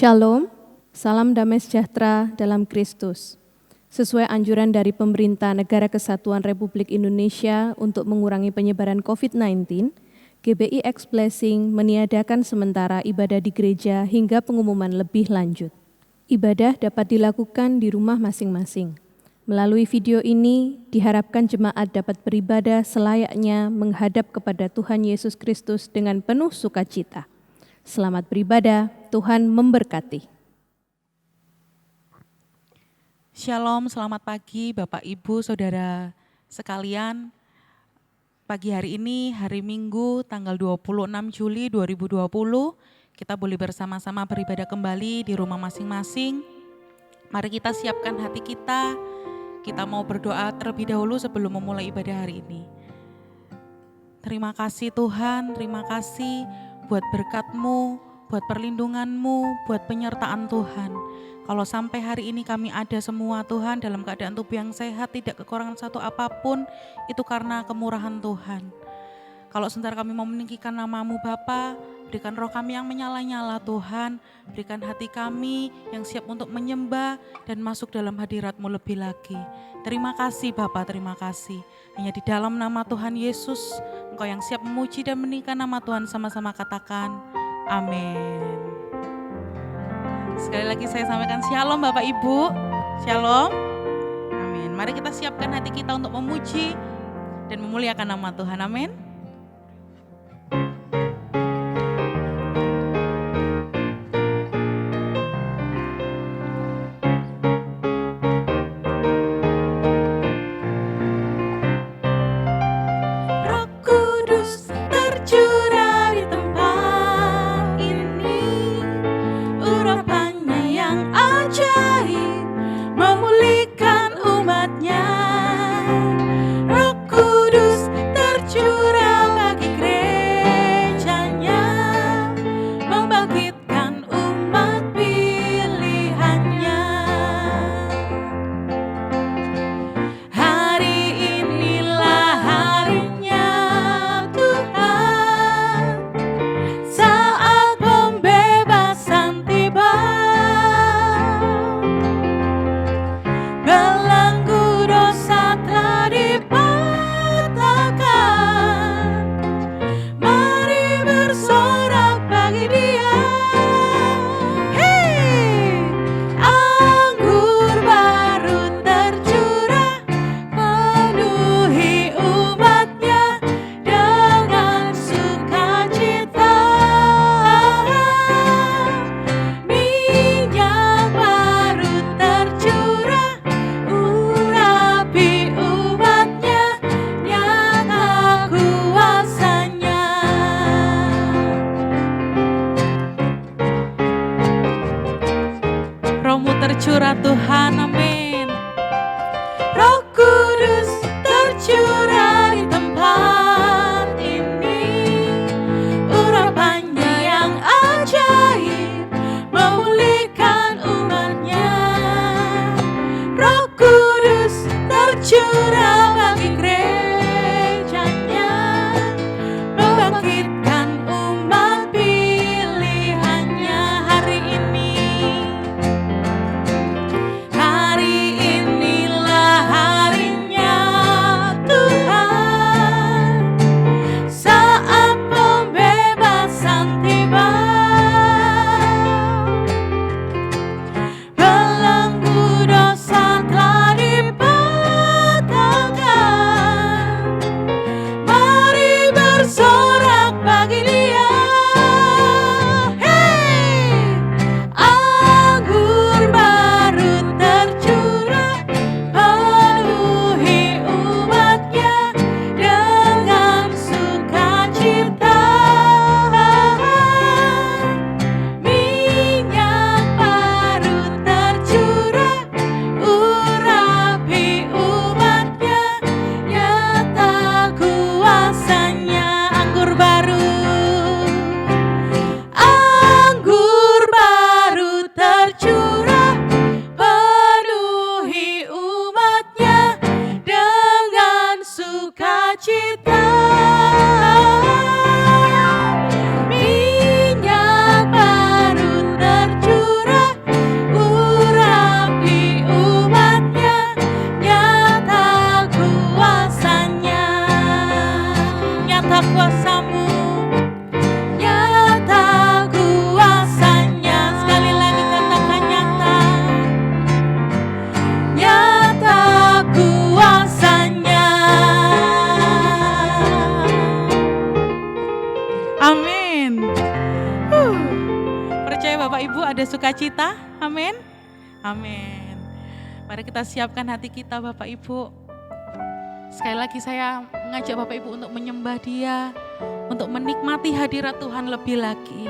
Shalom, salam damai sejahtera dalam Kristus. Sesuai anjuran dari Pemerintah Negara Kesatuan Republik Indonesia untuk mengurangi penyebaran COVID-19, GBI X Blessing meniadakan sementara ibadah di gereja hingga pengumuman lebih lanjut. Ibadah dapat dilakukan di rumah masing-masing. Melalui video ini, diharapkan jemaat dapat beribadah selayaknya menghadap kepada Tuhan Yesus Kristus dengan penuh sukacita. Selamat beribadah, Tuhan memberkati. Shalom, selamat pagi Bapak Ibu Saudara sekalian. Pagi hari ini, hari Minggu tanggal 26 Juli 2020, kita boleh bersama-sama beribadah kembali di rumah masing-masing. Mari kita siapkan hati kita mau berdoa terlebih dahulu sebelum memulai ibadah hari ini. Terima kasih Tuhan, terima kasih buat berkat-Mu, buat perlindungan-Mu, buat penyertaan Tuhan. Kalau sampai hari ini kami ada semua Tuhan dalam keadaan tubuh yang sehat, tidak kekurangan satu apapun, itu karena kemurahan Tuhan. Kalau sebentar kami mau meninggikan nama-Mu Bapa, berikan roh kami yang menyala-nyala Tuhan, berikan hati kami yang siap untuk menyembah dan masuk dalam hadirat-Mu lebih lagi. Terima kasih Bapa, terima kasih. Hanya di dalam nama Tuhan Yesus, Engkau yang siap memuji dan meninggikan nama Tuhan, sama-sama katakan amin. Sekali lagi saya sampaikan shalom Bapak Ibu, shalom, amin. Mari kita siapkan hati kita untuk memuji dan memuliakan nama Tuhan, amin. Tercurah Tuhan, amin. Roh Kudus tercurah di tempat ini, urapannya yang ajaib memulihkan umatnya. Roh Kudus tercurah bagi gerejanya, membangkitkan umat pilihannya hari ini. Hari percaya Bapak Ibu ada sukacita? Amin. Amin. Mari kita siapkan hati kita Bapak Ibu. Sekali lagi saya mengajak Bapak Ibu untuk menyembah Dia, untuk menikmati hadirat Tuhan lebih lagi.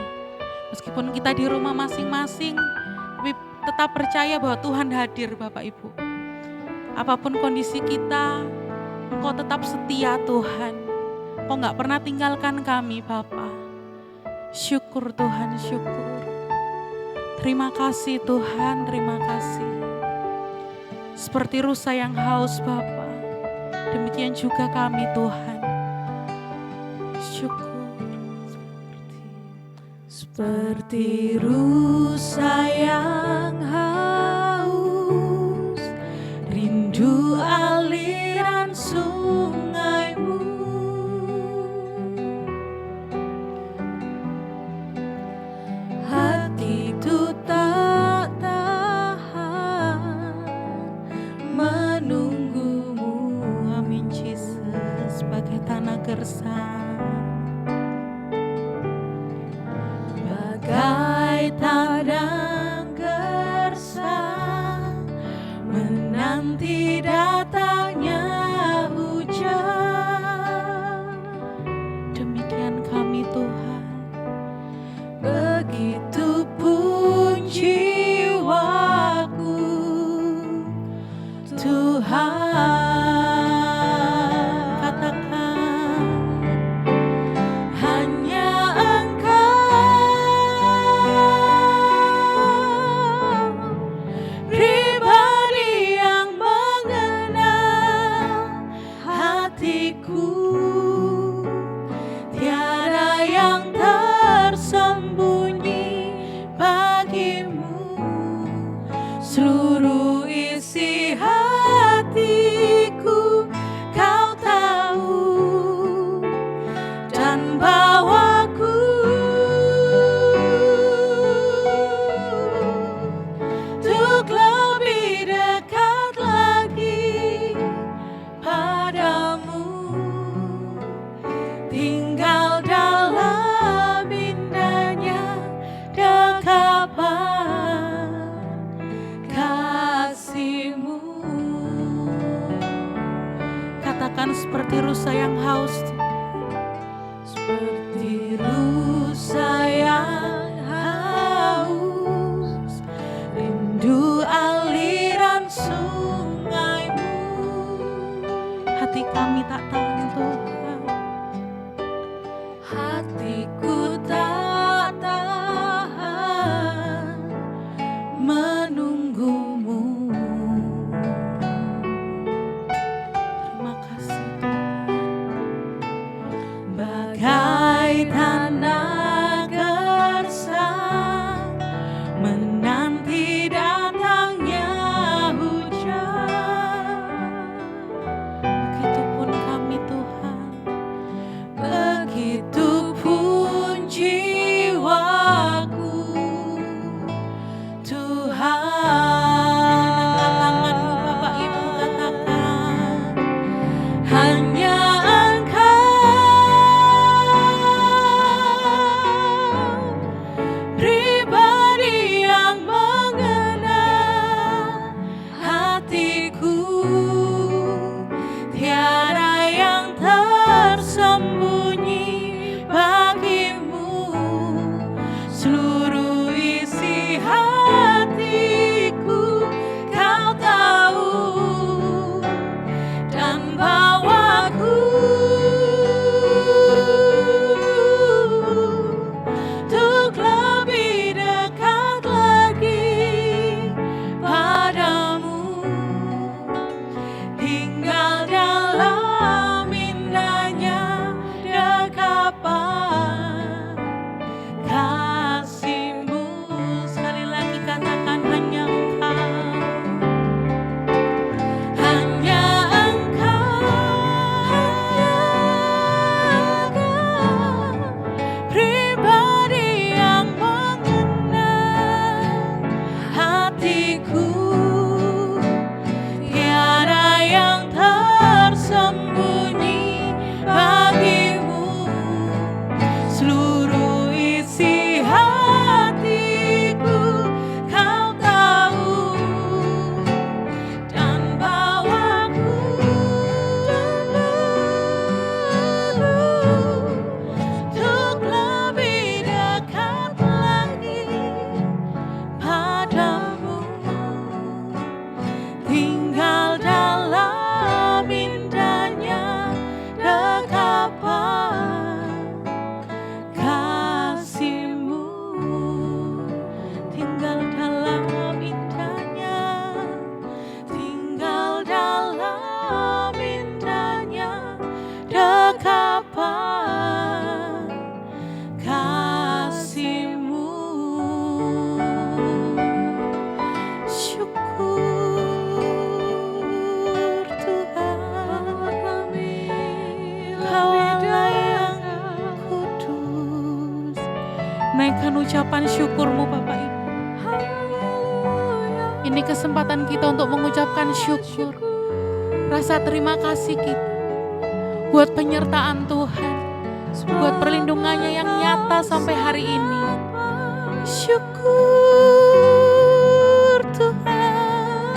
Meskipun kita di rumah masing-masing, tapi tetap percaya bahwa Tuhan hadir Bapak Ibu. Apapun kondisi kita, Engkau tetap setia Tuhan. Engkau gak pernah tinggalkan kami Bapa. Syukur Tuhan, syukur. Terima kasih Tuhan, terima kasih. Seperti rusa yang haus Bapa, demikian juga kami Tuhan. Syukur. Seperti rusa yang haus, rindu aliran sungai-Mu. Hatiku tak tahan menunggu-Mu. Amin Jesus, sebagai tanah gersang. Bagai tanah gersang menanti datangnya hujan. Demikian kami Tuhan. Begitupun jiwaku Tuhan. Katakan Hanya Engkau pribadi yang mengenal hatiku. Tiada yang tersembunyi bagimu. Seluruh isi hatiku Kau tahu, dan bawaku untuk lebih dekat lagi padamu. Tinggal dalam indahnya dekapan kasih-Mu. katakan seperti rusa yang haus. Seperti rusa yang haus, rindu aliran sungai-Mu. Hati kami tak tahan Tuhan. Hatiku tak tahan menunggu-Mu. Terima kasih Tuhan. Bagai tanah gersang menanti datangnya hujan. Begitupun kami Tuhan. Begitupun jiwaku Tuhan. Tanganmu Bapak Ibu, katakan Hanya Engkau pribadi yang mengenal hatiku. Tiada yang tersembunyi bagimu. Seluruh isi hatiku Kau tahu, dan bawaku untuk lebih dekat lagi padamu. Tinggal dalam indahnya dekapan kasih-Mu. sekali lagi katakan hanya Ini kesempatan kita untuk mengucapkan syukur, rasa terima kasih kita buat penyertaan Tuhan, buat perlindungannya yang nyata sampai hari ini. Syukur Tuhan,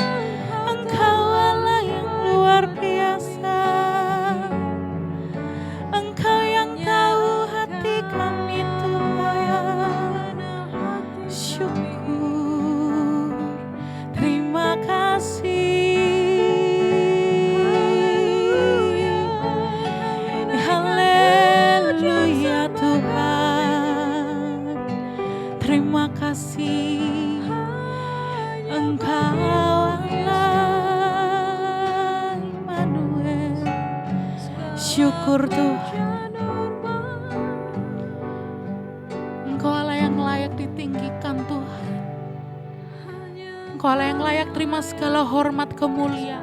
Engkau Allah yang luar biasa. Engkau yang tahu hati kami Tuhan. Syukur, terima kasih. Haleluya Tuhan, terima kasih. Engkau Allah Immanuel. Syukur Tuhan, Engkau Allah yang layak ditinggikan Tuhan. Engkau Allah yang layak terima segala hormat kemuliaan.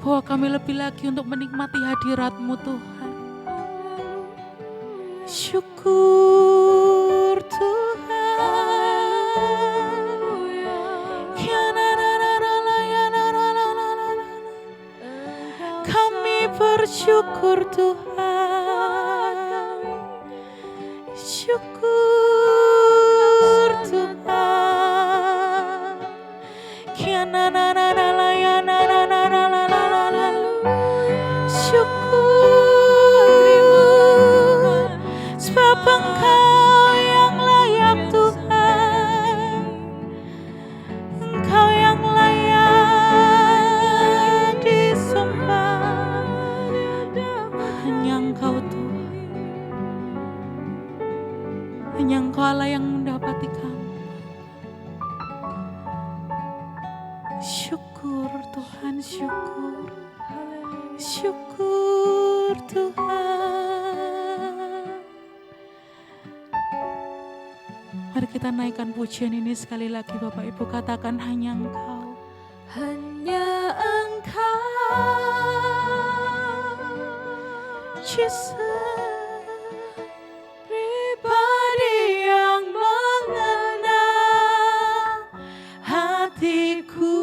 Bahwa kami lebih lagi untuk menikmati hadirat-Mu Tuhan. Syukur Tuhan. Kami bersyukur Tuhan. Syukur Tuhan. Syukur, sebab Engkau yang layak Tuhan. Engkau yang layak disembah. Hanya Engkau Tuhan. Hanya Engkau Allah yang mendapati kami. Syukur Tuhan, syukur. Syukur Tuhan. Mari kita naikkan pujian ini sekali lagi Bapak Ibu, katakan hanya Engkau. Hanya Engkau, Jesus. pribadi yang mengenal hatiku.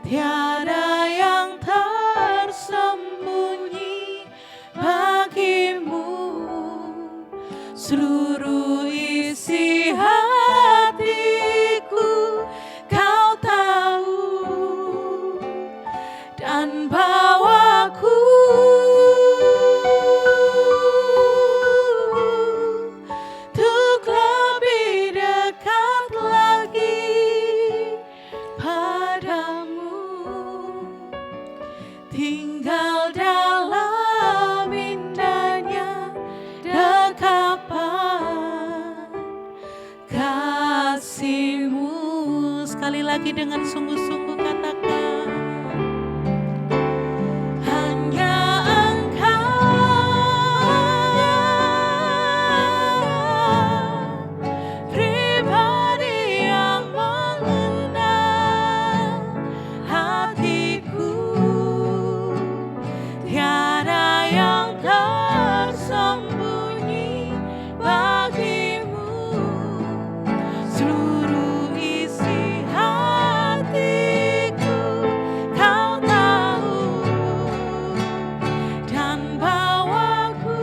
Tiada yang tersembunyi bagimu. Seluruh isi hatiku Kau tahu, dan bawaku untuk lebih dekat lagi padamu. Tinggal dalam indahnya dekapan kasih-Mu. Sekali lagi dengan sungguh-sungguh katakan. Hanya Engkau, pribadi yang mengenal hatiku. Tiada yang tersembunyi bagimu. Seluruh isi hatiku Kau tahu, dan bawaku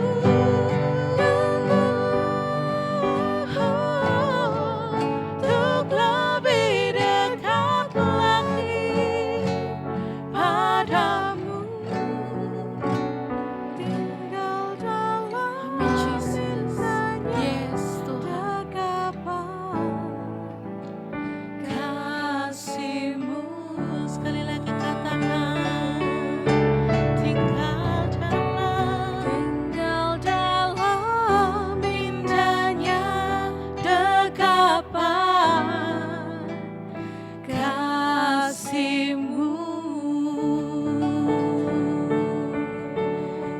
untuk lebih dekat lagi padamu. Tinggal dalam Yes Tuhan. dekapan kasih-Mu. Sekali lagi katakan. Tinggal Dalam indahnya dekapan kasih-Mu.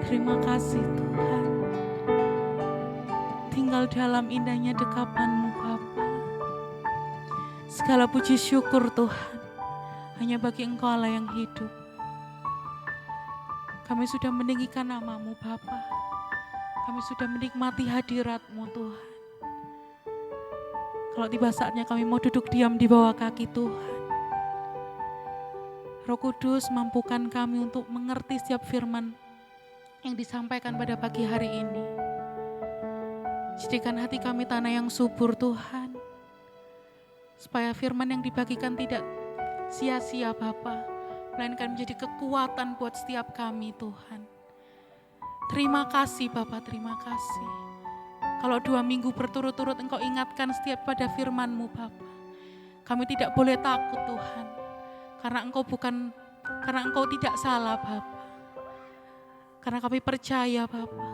Terima kasih Tuhan. Tinggal dalam indahnya dekapan-Mu Bapa. Segala puji syukur Tuhan hanya bagi Engkau Allah yang hidup. Kami sudah meninggikan nama-Mu Bapa. Kami sudah menikmati hadirat-Mu Tuhan. Kalau tiba saatnya kami mau duduk diam di bawah kaki Tuhan, Roh Kudus mampukan kami untuk mengerti setiap firman yang disampaikan pada pagi hari ini. Jadikan hati kami tanah yang subur Tuhan, supaya firman yang dibagikan tidak sia-sia Bapa, melainkan menjadi kekuatan buat setiap kami Tuhan. Terima kasih Bapa, terima kasih. Kalau 2 minggu berturut-turut Engkau ingatkan setiap pada firman-Mu Bapa, kami tidak boleh takut Tuhan, karena Engkau tidak salah Bapa. Karena kami percaya Bapa,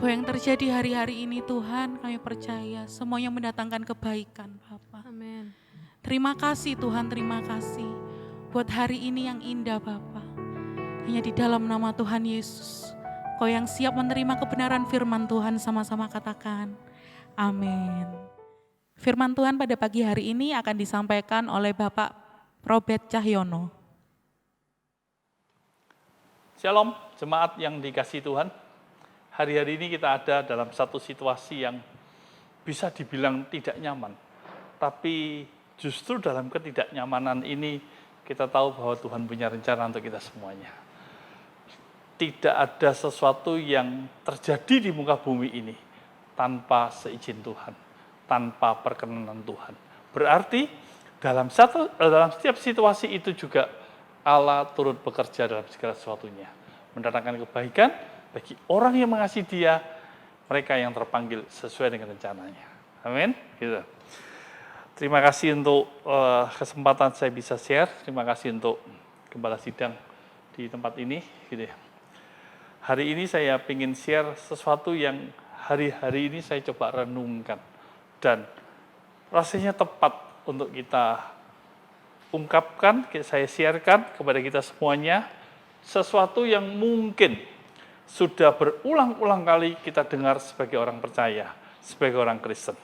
bahwa yang terjadi hari-hari ini Tuhan, kami percaya semuanya mendatangkan kebaikan Bapa. Amin. Terima kasih Tuhan, terima kasih buat hari ini yang indah Bapa. Hanya di dalam nama Tuhan Yesus, Kau yang siap menerima kebenaran firman Tuhan, sama-sama katakan amin. Firman Tuhan pada pagi hari ini akan disampaikan oleh Bapak Robert Cahyono. Shalom, jemaat yang dikasihi Tuhan. Hari-hari ini kita ada dalam satu situasi yang bisa dibilang tidak nyaman. Tapi justru dalam ketidaknyamanan ini kita tahu bahwa Tuhan punya rencana untuk kita semuanya. Tidak ada sesuatu yang terjadi di muka bumi ini tanpa seizin Tuhan, tanpa perkenanan Tuhan. Berarti dalam setiap situasi itu juga Allah turut bekerja dalam segala sesuatunya, mendatangkan kebaikan bagi orang yang mengasihi Dia, mereka yang terpanggil sesuai dengan rencananya. Amin. Gitu. Terima kasih untuk kesempatan saya bisa share. Terima kasih untuk Gembala Sidang di tempat ini. Gitu ya. Hari ini saya ingin share sesuatu yang hari-hari ini saya coba renungkan dan rasanya tepat untuk kita ungkapkan, saya sharekan kepada kita semuanya, sesuatu yang mungkin sudah berulang-ulang kali kita dengar sebagai orang percaya, sebagai orang Kristen.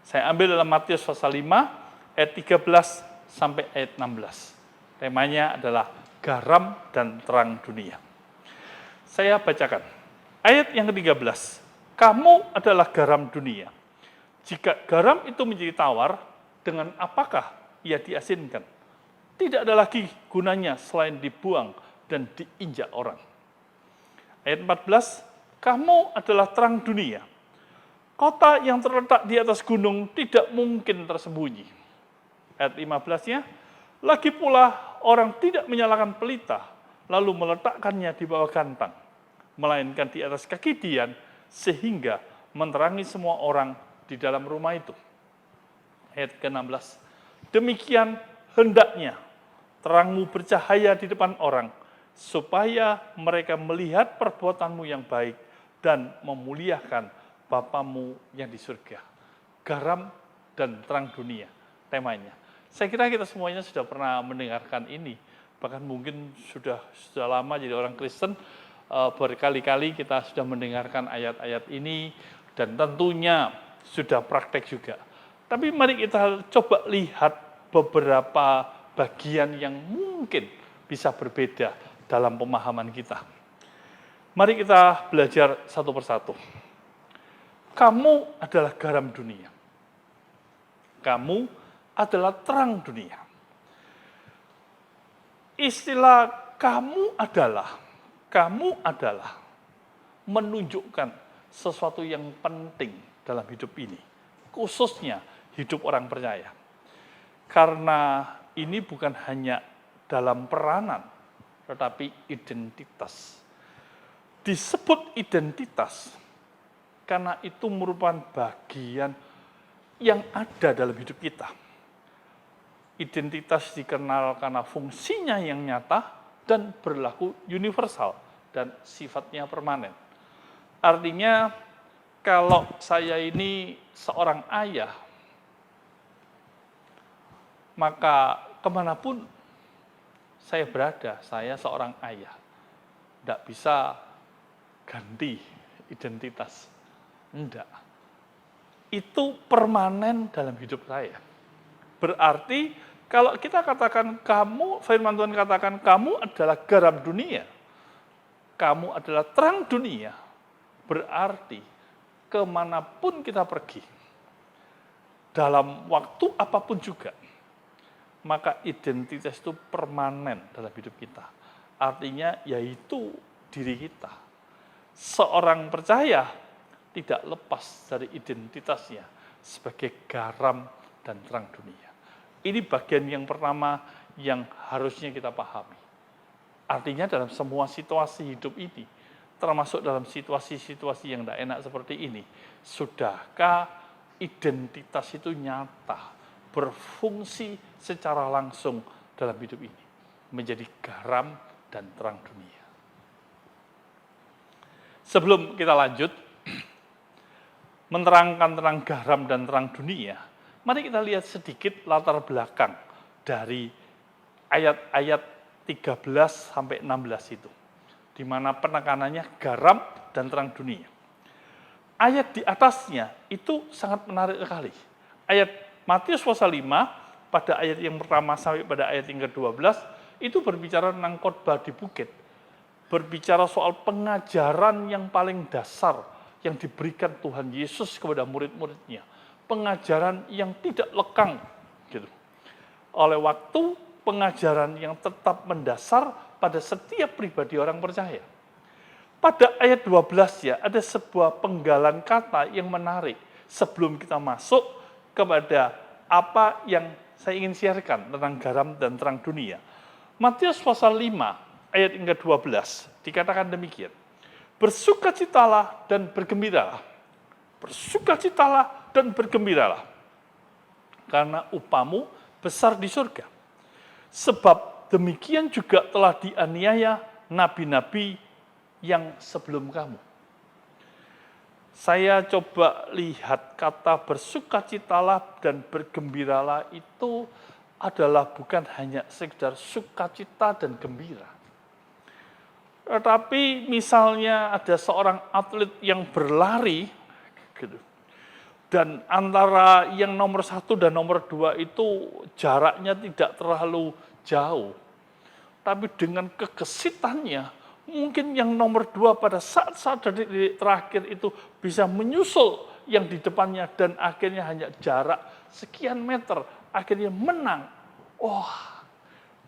Saya ambil dalam Matius pasal 5, ayat 13 sampai ayat 16. Temanya adalah garam dan terang dunia. Saya bacakan. Ayat yang ke-13. Kamu adalah garam dunia. Jika garam itu menjadi tawar, dengan apakah ia diasinkan? Tidak ada lagi gunanya selain dibuang dan diinjak orang. Ayat 14, kamu adalah terang dunia. Kota yang terletak di atas gunung tidak mungkin tersembunyi. Ayat 15-nya, lagi pula orang tidak menyalakan pelita, lalu meletakkannya di bawah gantang, melainkan di atas kaki dian, sehingga menerangi semua orang di dalam rumah itu. Ayat ke-16, demikian hendaknya terangmu bercahaya di depan orang, supaya mereka melihat perbuatanmu yang baik dan memuliakan Bapamu yang di surga. Garam dan terang dunia, temanya. Saya kira kita semuanya sudah pernah mendengarkan ini, bahkan mungkin sudah lama jadi orang Kristen, berkali-kali kita sudah mendengarkan ayat-ayat ini, dan tentunya sudah praktek juga. Tapi mari kita coba lihat beberapa bagian yang mungkin bisa berbeda dalam pemahaman kita. Mari kita belajar satu persatu. Kamu adalah garam dunia. Kamu adalah terang dunia. Istilah kamu adalah menunjukkan sesuatu yang penting dalam hidup ini, khususnya hidup orang percaya. Karena ini bukan hanya dalam peranan, tetapi identitas. Disebut identitas karena itu merupakan bagian yang ada dalam hidup kita. Identitas dikenal karena fungsinya yang nyata dan berlaku universal dan sifatnya permanen. Artinya, kalau saya ini seorang ayah, maka kemanapun saya berada, saya seorang ayah. Tidak bisa ganti identitas. Tidak. Itu permanen dalam hidup saya. Berarti kalau kita katakan kamu, firman Tuhan katakan kamu adalah garam dunia, kamu adalah terang dunia, berarti kemanapun kita pergi, dalam waktu apapun juga, maka identitas itu permanen dalam hidup kita. Artinya yaitu diri kita. Seorang percaya tidak lepas dari identitasnya sebagai garam dan terang dunia. Ini bagian yang pertama yang harusnya kita pahami. Artinya dalam semua situasi hidup ini, termasuk dalam situasi-situasi yang tidak enak seperti ini, sudahkah identitas itu nyata, berfungsi secara langsung dalam hidup ini, menjadi garam dan terang dunia. Sebelum kita lanjut, menerangkan tentang garam dan terang dunia, mari kita lihat sedikit latar belakang dari ayat-ayat 13 sampai 16 itu, di mana penekanannya garam dan terang dunia. Ayat di atasnya itu sangat menarik sekali. Ayat Matius pasal 5, pada ayat yang pertama sampai pada ayat yang ke-12, itu berbicara tentang khotbah di bukit. Berbicara soal pengajaran yang paling dasar yang diberikan Tuhan Yesus kepada murid-muridnya. Pengajaran yang tidak lekang. Gitu. Oleh waktu, pengajaran yang tetap mendasar pada setiap pribadi orang percaya. Pada ayat 12 ya, ada sebuah penggalan kata yang menarik sebelum kita masuk kepada apa yang saya ingin siarkan tentang garam dan terang dunia. Matius pasal 5 ayat yang ke-12 dikatakan demikian. Bersukacitalah dan bergembiralah. Bersukacitalah dan bergembiralah. Karena upamu besar di surga. Sebab demikian juga telah dianiaya nabi-nabi yang sebelum kamu. Saya coba lihat kata bersukacitalah dan bergembiralah itu adalah bukan hanya sekedar sukacita dan gembira. Tetapi misalnya ada seorang atlet yang berlari, gitu, dan antara yang nomor 1 dan nomor 2 itu jaraknya tidak terlalu jauh. Tapi dengan kegesitannya, mungkin yang nomor 2 pada saat-saat detik terakhir itu bisa menyusul yang di depannya dan akhirnya hanya jarak sekian meter, akhirnya menang. Wah,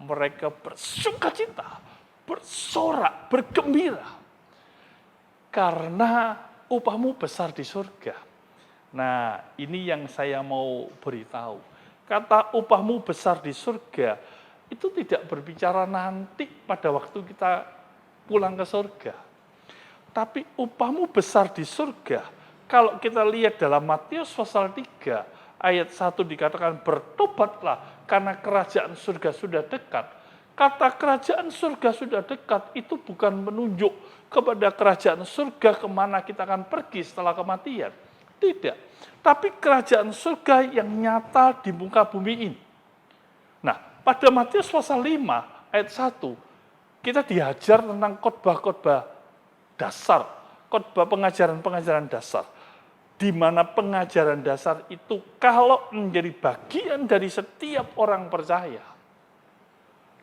mereka bersukacita, bersorak, bergembira. Karena upahmu besar di surga. Nah, ini yang saya mau beritahu. Kata upahmu besar di surga, itu tidak berbicara nanti pada waktu kita pulang ke surga. Tapi upahmu besar di surga, kalau kita lihat dalam Matius pasal 3, ayat 1 dikatakan bertobatlah karena kerajaan surga sudah dekat. Kata kerajaan surga sudah dekat itu bukan menunjuk kepada kerajaan surga kemana kita akan pergi setelah kematian. Tidak. Tapi kerajaan surga yang nyata di muka bumi ini. Nah, pada Matius pasal 5 ayat 1, kita diajar tentang khotbah-khotbah dasar, khotbah pengajaran-pengajaran dasar. Di mana pengajaran dasar itu kalau menjadi bagian dari setiap orang percaya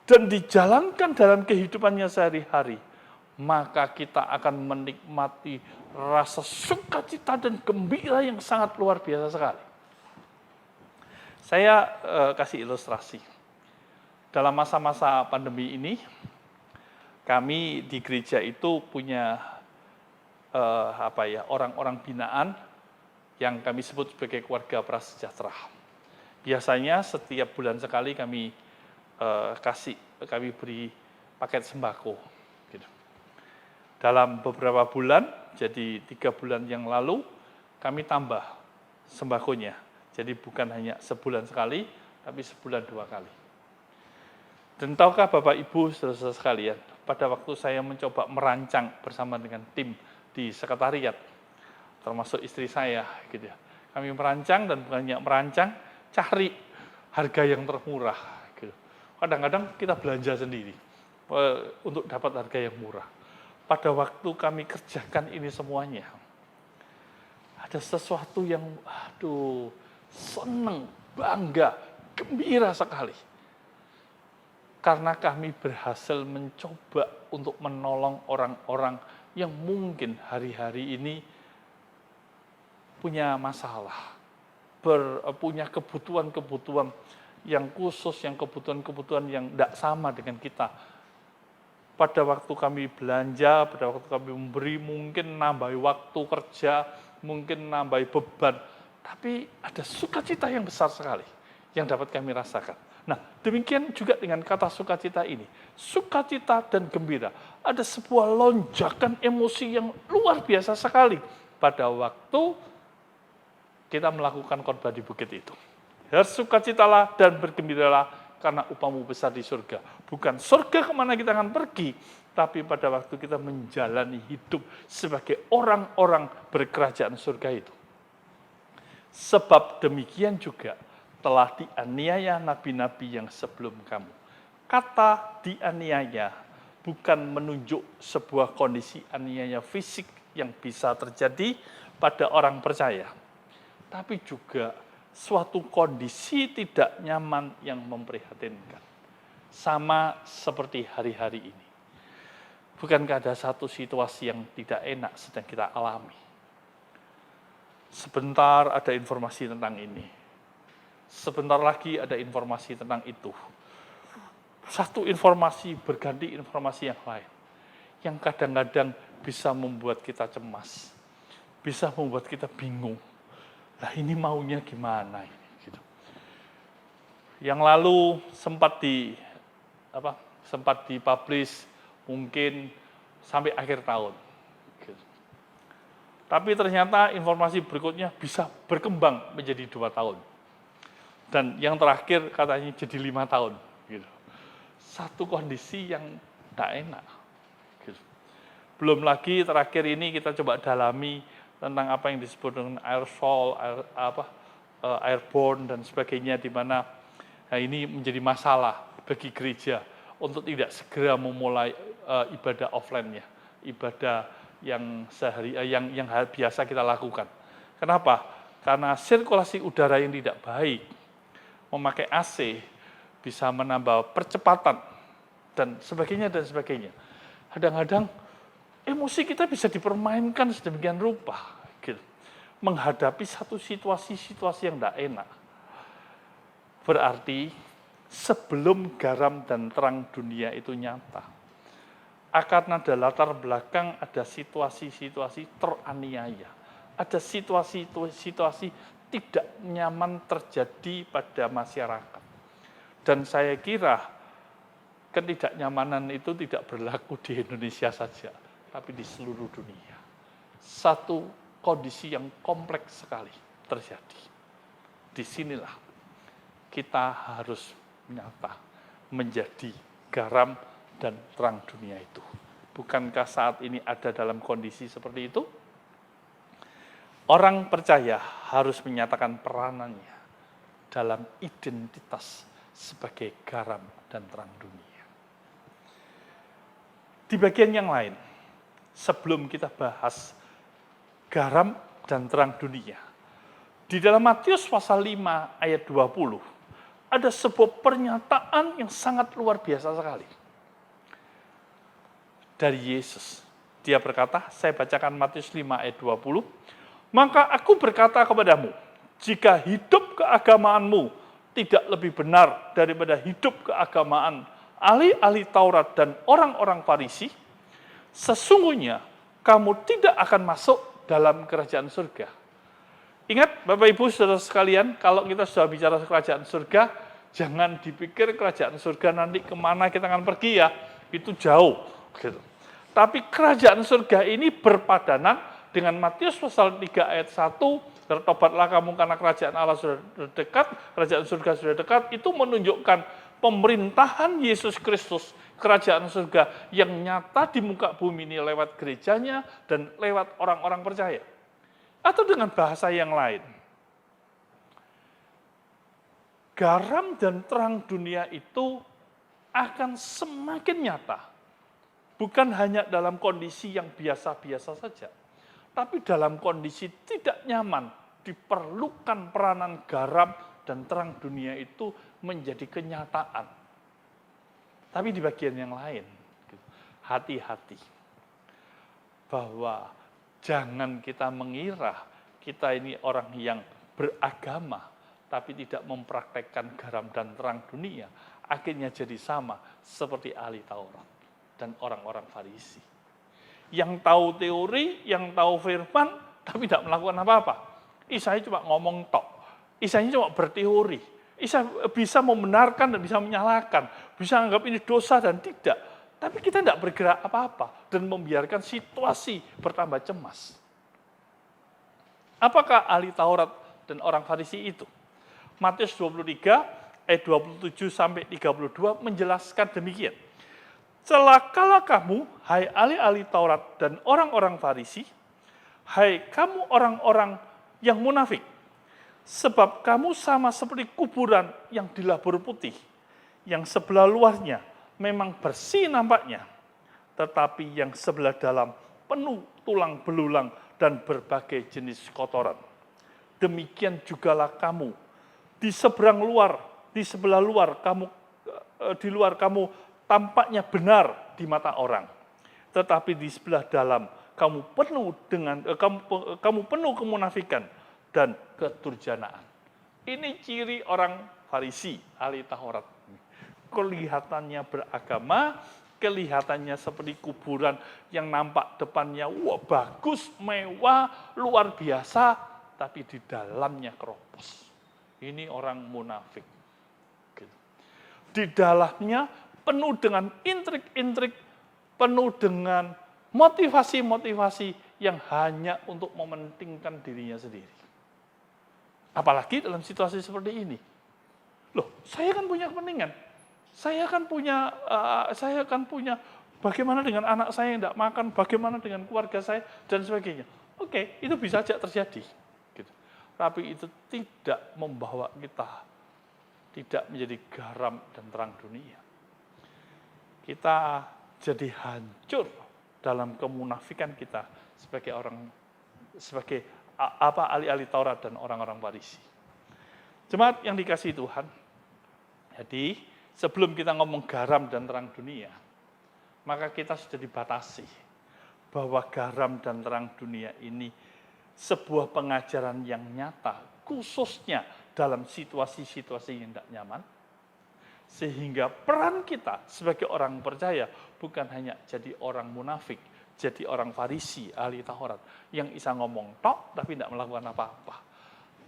dan dijalankan dalam kehidupannya sehari-hari, maka kita akan menikmati rasa sukacita dan gembira yang sangat luar biasa sekali. Saya kasih ilustrasi. Dalam masa-masa pandemi ini, kami di gereja itu punya orang-orang binaan yang kami sebut sebagai keluarga prasejahtera. Biasanya setiap bulan sekali kami beri paket sembako. Gitu. Dalam beberapa bulan, jadi 3 bulan yang lalu, kami tambah sembakonya. Jadi bukan hanya sebulan sekali, tapi sebulan 2 kali. Dan tahukah Bapak Ibu saudara-saudara sekalian, pada waktu saya mencoba merancang bersama dengan tim di sekretariat, termasuk istri saya, gitu ya. Kami merancang dan bukannya merancang, cari harga yang termurah. Gitu. Kadang-kadang kita belanja sendiri untuk dapat harga yang murah. Pada waktu kami kerjakan ini semuanya, ada sesuatu yang, senang, bangga, gembira sekali. Karena kami berhasil mencoba untuk menolong orang-orang yang mungkin hari-hari ini punya masalah, punya kebutuhan-kebutuhan yang khusus, yang kebutuhan-kebutuhan yang tidak sama dengan kita. Pada waktu kami belanja, pada waktu kami memberi, mungkin nambahi waktu kerja, mungkin nambahi beban, tapi ada sukacita yang besar sekali yang dapat kami rasakan. Nah, demikian juga dengan kata sukacita ini. Sukacita dan gembira. Ada sebuah lonjakan emosi yang luar biasa sekali pada waktu kita melakukan khotbah di bukit itu. Bersukacitalah dan bergembiralah karena upahmu besar di surga. Bukan surga kemana kita akan pergi, tapi pada waktu kita menjalani hidup sebagai orang-orang berkerajaan surga itu. Sebab demikian juga telah dianiaya nabi-nabi yang sebelum kamu. Kata dianiaya bukan menunjuk sebuah kondisi aniaya fisik yang bisa terjadi pada orang percaya, tapi juga suatu kondisi tidak nyaman yang memprihatinkan. Sama seperti hari-hari ini. Bukankah ada satu situasi yang tidak enak sedang kita alami? Sebentar ada informasi tentang ini. Sebentar lagi ada informasi tentang itu. Satu informasi berganti informasi yang lain. Yang kadang-kadang bisa membuat kita cemas. Bisa membuat kita bingung. Nah ini maunya gimana ini? Gitu. Yang lalu sempat dipublish mungkin sampai akhir tahun. Gitu. Tapi ternyata informasi berikutnya bisa berkembang menjadi 2 tahun. Dan yang terakhir katanya jadi 5 tahun. Gitu. Satu kondisi yang tak enak. Gitu. Belum lagi terakhir ini kita coba dalami tentang apa yang disebut dengan aerosol, airborne dan sebagainya, di mana ini menjadi masalah bagi gereja untuk tidak segera memulai ibadah offline-nya, ibadah yang yang biasa kita lakukan. Kenapa? Karena sirkulasi udara yang tidak baik, memakai AC bisa menambah percepatan dan sebagainya dan sebagainya. Kadang-kadang emosi kita bisa dipermainkan sedemikian rupa, gitu. Menghadapi satu situasi-situasi yang tidak enak. Berarti sebelum garam dan terang dunia itu nyata, akan ada latar belakang, ada situasi-situasi teraniaya, ada situasi-situasi tidak nyaman terjadi pada masyarakat. Dan saya kira ketidaknyamanan itu tidak berlaku di Indonesia saja, tapi di seluruh dunia. Satu kondisi yang kompleks sekali terjadi. Disinilah kita harus nyata menjadi garam dan terang dunia itu. Bukankah saat ini ada dalam kondisi seperti itu? Orang percaya harus menyatakan peranannya dalam identitas sebagai garam dan terang dunia. Di bagian yang lain, sebelum kita bahas garam dan terang dunia, di dalam Matius pasal 5 ayat 20, ada sebuah pernyataan yang sangat luar biasa sekali. Dari Yesus, dia berkata, saya bacakan Matius 5 ayat 20, maka aku berkata kepadamu, jika hidup keagamaanmu tidak lebih benar daripada hidup keagamaan ahli-ahli Taurat dan orang-orang Farisi, sesungguhnya kamu tidak akan masuk dalam kerajaan surga. Ingat Bapak Ibu Saudara sekalian, kalau kita sudah bicara kerajaan surga, jangan dipikir kerajaan surga nanti kemana kita akan pergi ya, itu jauh. Gitu. Tapi kerajaan surga ini berpadanan dengan Matius pasal 3 ayat 1, bertobatlah kamu karena kerajaan Allah sudah dekat, kerajaan surga sudah dekat, itu menunjukkan pemerintahan Yesus Kristus, kerajaan surga yang nyata di muka bumi ini lewat gerejanya dan lewat orang-orang percaya. Atau dengan bahasa yang lain, garam dan terang dunia itu akan semakin nyata. Bukan hanya dalam kondisi yang biasa-biasa saja, tapi dalam kondisi tidak nyaman, diperlukan peranan garam dan terang dunia itu menjadi kenyataan. Tapi di bagian yang lain, hati-hati. Bahwa jangan kita mengira kita ini orang yang beragama, tapi tidak mempraktekkan garam dan terang dunia, akhirnya jadi sama seperti ahli Taurat dan orang-orang Farisi. Yang tahu teori, yang tahu firman, tapi tidak melakukan apa-apa. Isaya cuma ngomong tok. Isaya cuma berteori. Isaya bisa membenarkan dan bisa menyalahkan. Bisa anggap ini dosa dan tidak. Tapi kita tidak bergerak apa-apa dan membiarkan situasi bertambah cemas. Apakah ahli Taurat dan orang Farisi itu? Matius 23 ayat 27 sampai 32 menjelaskan demikian. Celakalah kamu, hai ahli-ahli Taurat dan orang-orang Farisi, hai kamu orang-orang yang munafik, sebab kamu sama seperti kuburan yang dilabur putih, yang sebelah luarnya memang bersih nampaknya, tetapi yang sebelah dalam penuh tulang belulang dan berbagai jenis kotoran. Demikian jugalah kamu, di sebelah luar kamu, di luar kamu tampaknya benar di mata orang, tetapi di sebelah dalam kamu penuh kemunafikan dan kedurjanaan. Ini ciri orang Farisi, ahli Taurat. Kelihatannya beragama, kelihatannya seperti kuburan yang nampak depannya bagus, mewah, luar biasa, tapi di dalamnya keropos. Ini orang munafik. Di dalamnya penuh dengan intrik-intrik, penuh dengan motivasi-motivasi yang hanya untuk mementingkan dirinya sendiri. Apalagi dalam situasi seperti ini. Loh, saya kan punya kepentingan. Saya kan punya bagaimana dengan anak saya yang tidak makan, bagaimana dengan keluarga saya, dan sebagainya. Oke, itu bisa saja terjadi. Gitu. Tapi itu tidak membawa kita tidak menjadi garam dan terang dunia. Kita jadi hancur dalam kemunafikan kita sebagai ahli-ahli Taurat dan orang-orang Farisi. Jemaat yang dikasihi Tuhan, jadi sebelum kita ngomong garam dan terang dunia, maka kita sudah dibatasi bahwa garam dan terang dunia ini sebuah pengajaran yang nyata, khususnya dalam situasi-situasi yang tidak nyaman, sehingga peran kita sebagai orang percaya bukan hanya jadi orang munafik, jadi orang Farisi, ahli Taurat, yang bisa ngomong tok tapi tidak melakukan apa-apa.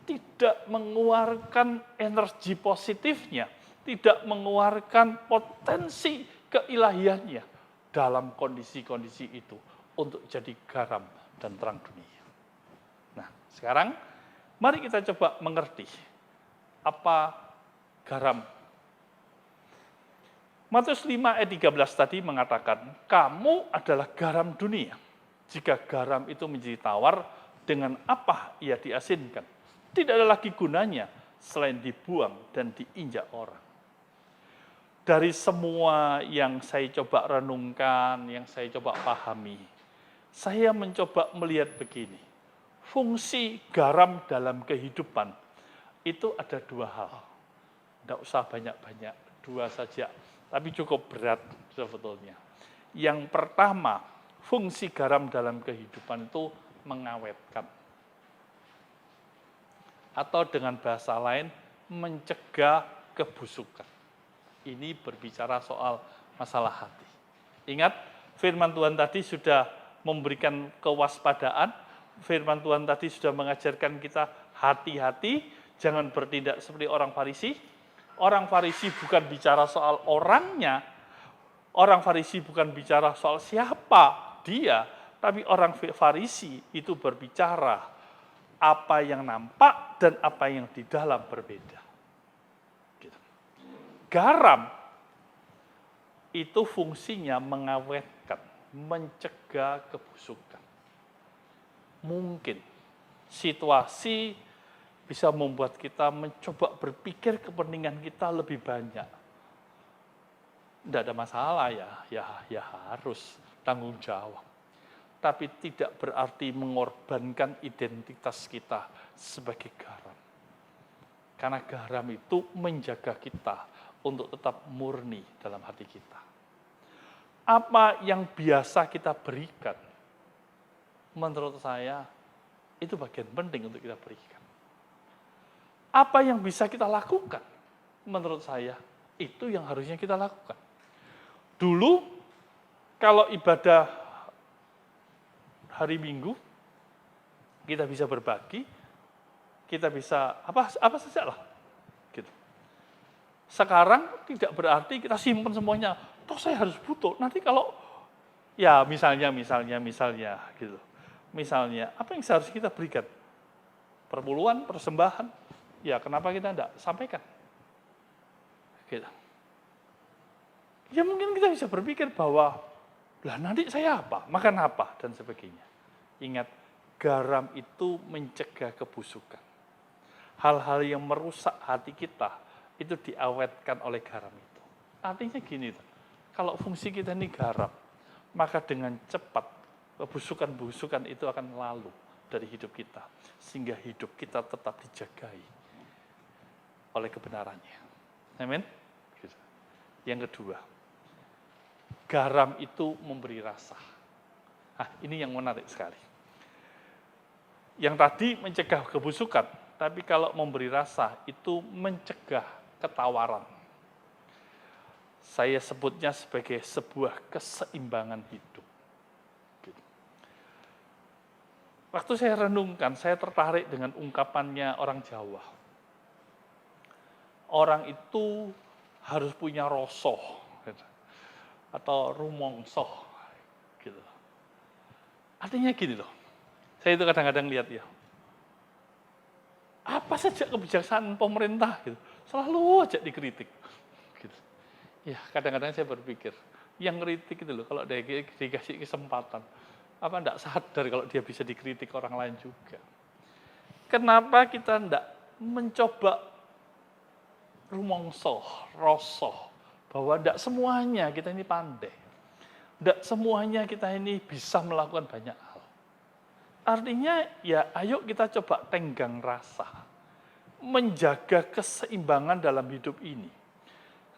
Tidak mengeluarkan energi positifnya, tidak mengeluarkan potensi keilahiannya dalam kondisi-kondisi itu untuk jadi garam dan terang dunia. Nah, sekarang mari kita coba mengerti apa garam. Matius 5 ayat 13 tadi mengatakan, kamu adalah garam dunia. Jika garam itu menjadi tawar, dengan apa ia diasinkan? Tidak ada lagi gunanya selain dibuang dan diinjak orang. Dari semua yang saya coba renungkan, yang saya coba pahami, saya mencoba melihat begini. Fungsi garam dalam kehidupan itu ada dua hal. Tidak usah banyak-banyak, dua saja. Tapi cukup berat sebetulnya. Yang pertama, fungsi garam dalam kehidupan itu mengawetkan. Atau dengan bahasa lain, mencegah kebusukan. Ini berbicara soal masalah hati. Ingat, firman Tuhan tadi sudah memberikan kewaspadaan, firman Tuhan tadi sudah mengajarkan kita hati-hati, jangan bertindak seperti orang Farisi. Orang Farisi bukan bicara soal orangnya, orang Farisi bukan bicara soal siapa dia, tapi orang Farisi itu berbicara apa yang nampak dan apa yang di dalam berbeda. Garam itu fungsinya mengawetkan, mencegah kebusukan. Mungkin situasi bisa membuat kita mencoba berpikir kepentingan kita lebih banyak. Tidak ada masalah ya harus tanggung jawab. Tapi tidak berarti mengorbankan identitas kita sebagai garam. Karena garam itu menjaga kita untuk tetap murni dalam hati kita. Apa yang biasa kita berikan, menurut saya, itu bagian penting untuk kita berikan. Apa yang bisa kita lakukan? Menurut saya, itu yang harusnya kita lakukan. Dulu, kalau ibadah hari Minggu, kita bisa berbagi, kita bisa apa saja lah. Gitu. Sekarang tidak berarti kita simpan semuanya. Toh saya harus butuh. Nanti kalau, ya misalnya gitu. Misalnya, apa yang seharusnya kita berikan? Perpuluhan, persembahan. Ya kenapa kita tidak sampaikan? Gitu. Ya mungkin kita bisa berpikir bahwa, lah nanti saya apa, makan apa, dan sebagainya. Ingat, garam itu mencegah kebusukan. Hal-hal yang merusak hati kita, itu diawetkan oleh garam itu. Artinya gini, kalau fungsi kita ini garam, maka dengan cepat kebusukan-busukan itu akan lalu dari hidup kita. Sehingga hidup kita tetap dijagai oleh kebenarannya. Amin. Yang kedua, garam itu memberi rasa. Ini yang menarik sekali. Yang tadi mencegah kebusukan, tapi kalau memberi rasa itu mencegah ketawaran. Saya sebutnya sebagai sebuah keseimbangan hidup. Waktu saya renungkan, saya tertarik dengan ungkapannya orang Jawa. Orang itu harus punya rosoh, gitu, atau rumongsoh, gitu. Artinya gini loh, saya itu kadang-kadang lihat ya, apa saja kebijaksanaan pemerintah, gitu, selalu aja dikritik. Gitu. Ya kadang-kadang saya berpikir, yang kritik itu loh, kalau dia dikasih kesempatan, apa enggak sadar kalau dia bisa dikritik orang lain juga. Kenapa kita enggak mencoba rumongsoh, rosoh, bahwa tidak semuanya kita ini pandai. Tidak semuanya kita ini bisa melakukan banyak hal. Artinya ya ayo kita coba tenggang rasa. Menjaga keseimbangan dalam hidup ini.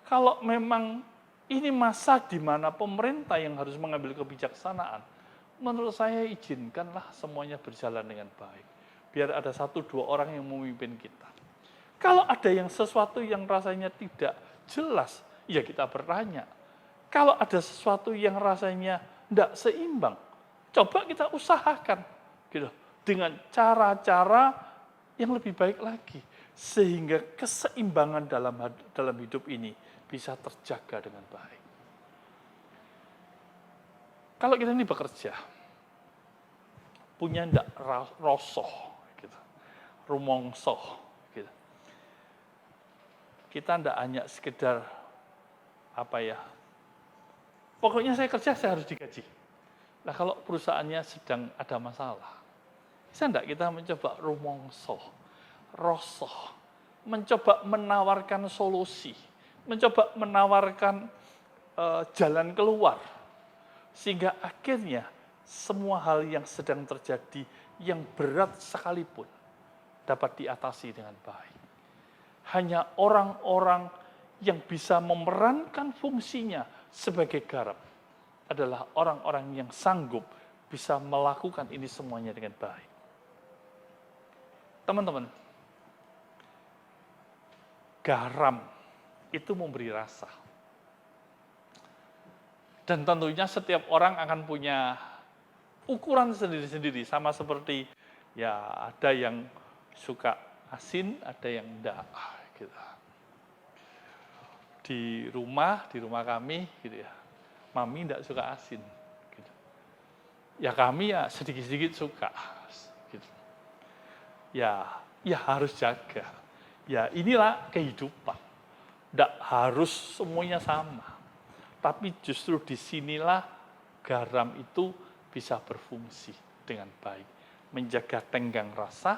Kalau memang ini masa di mana pemerintah yang harus mengambil kebijaksanaan, menurut saya izinkanlah semuanya berjalan dengan baik. Biar ada 1-2 orang yang memimpin kita. Kalau ada yang sesuatu yang rasanya tidak jelas, ya kita bertanya. Kalau ada sesuatu yang rasanya tidak seimbang, coba kita usahakan gitu, dengan cara-cara yang lebih baik lagi. Sehingga keseimbangan dalam hidup ini bisa terjaga dengan baik. Kalau kita ini bekerja, punya ndak rosoh, gitu, rumongsoh, gitu. Kita ndak hanya sekedar pokoknya saya kerja, saya harus digaji. Nah kalau perusahaannya sedang ada masalah, bisa ndak kita mencoba rumongsoh, rosoh, mencoba menawarkan solusi, mencoba menawarkan jalan keluar, sehingga akhirnya semua hal yang sedang terjadi, yang berat sekalipun, dapat diatasi dengan baik. Hanya orang-orang yang bisa memerankan fungsinya sebagai garam adalah orang-orang yang sanggup bisa melakukan ini semuanya dengan baik. Teman-teman, garam itu memberi rasa. Dan tentunya setiap orang akan punya ukuran sendiri-sendiri, sama seperti ya ada yang suka asin, ada yang enggak gitu. Di rumah kami gitu ya, mami enggak suka asin gitu. Ya kami ya sedikit-sedikit suka gitu. Ya harus jaga. Ya inilah kehidupan. Enggak harus semuanya sama. Tapi justru disinilah garam itu bisa berfungsi dengan baik. Menjaga tenggang rasa,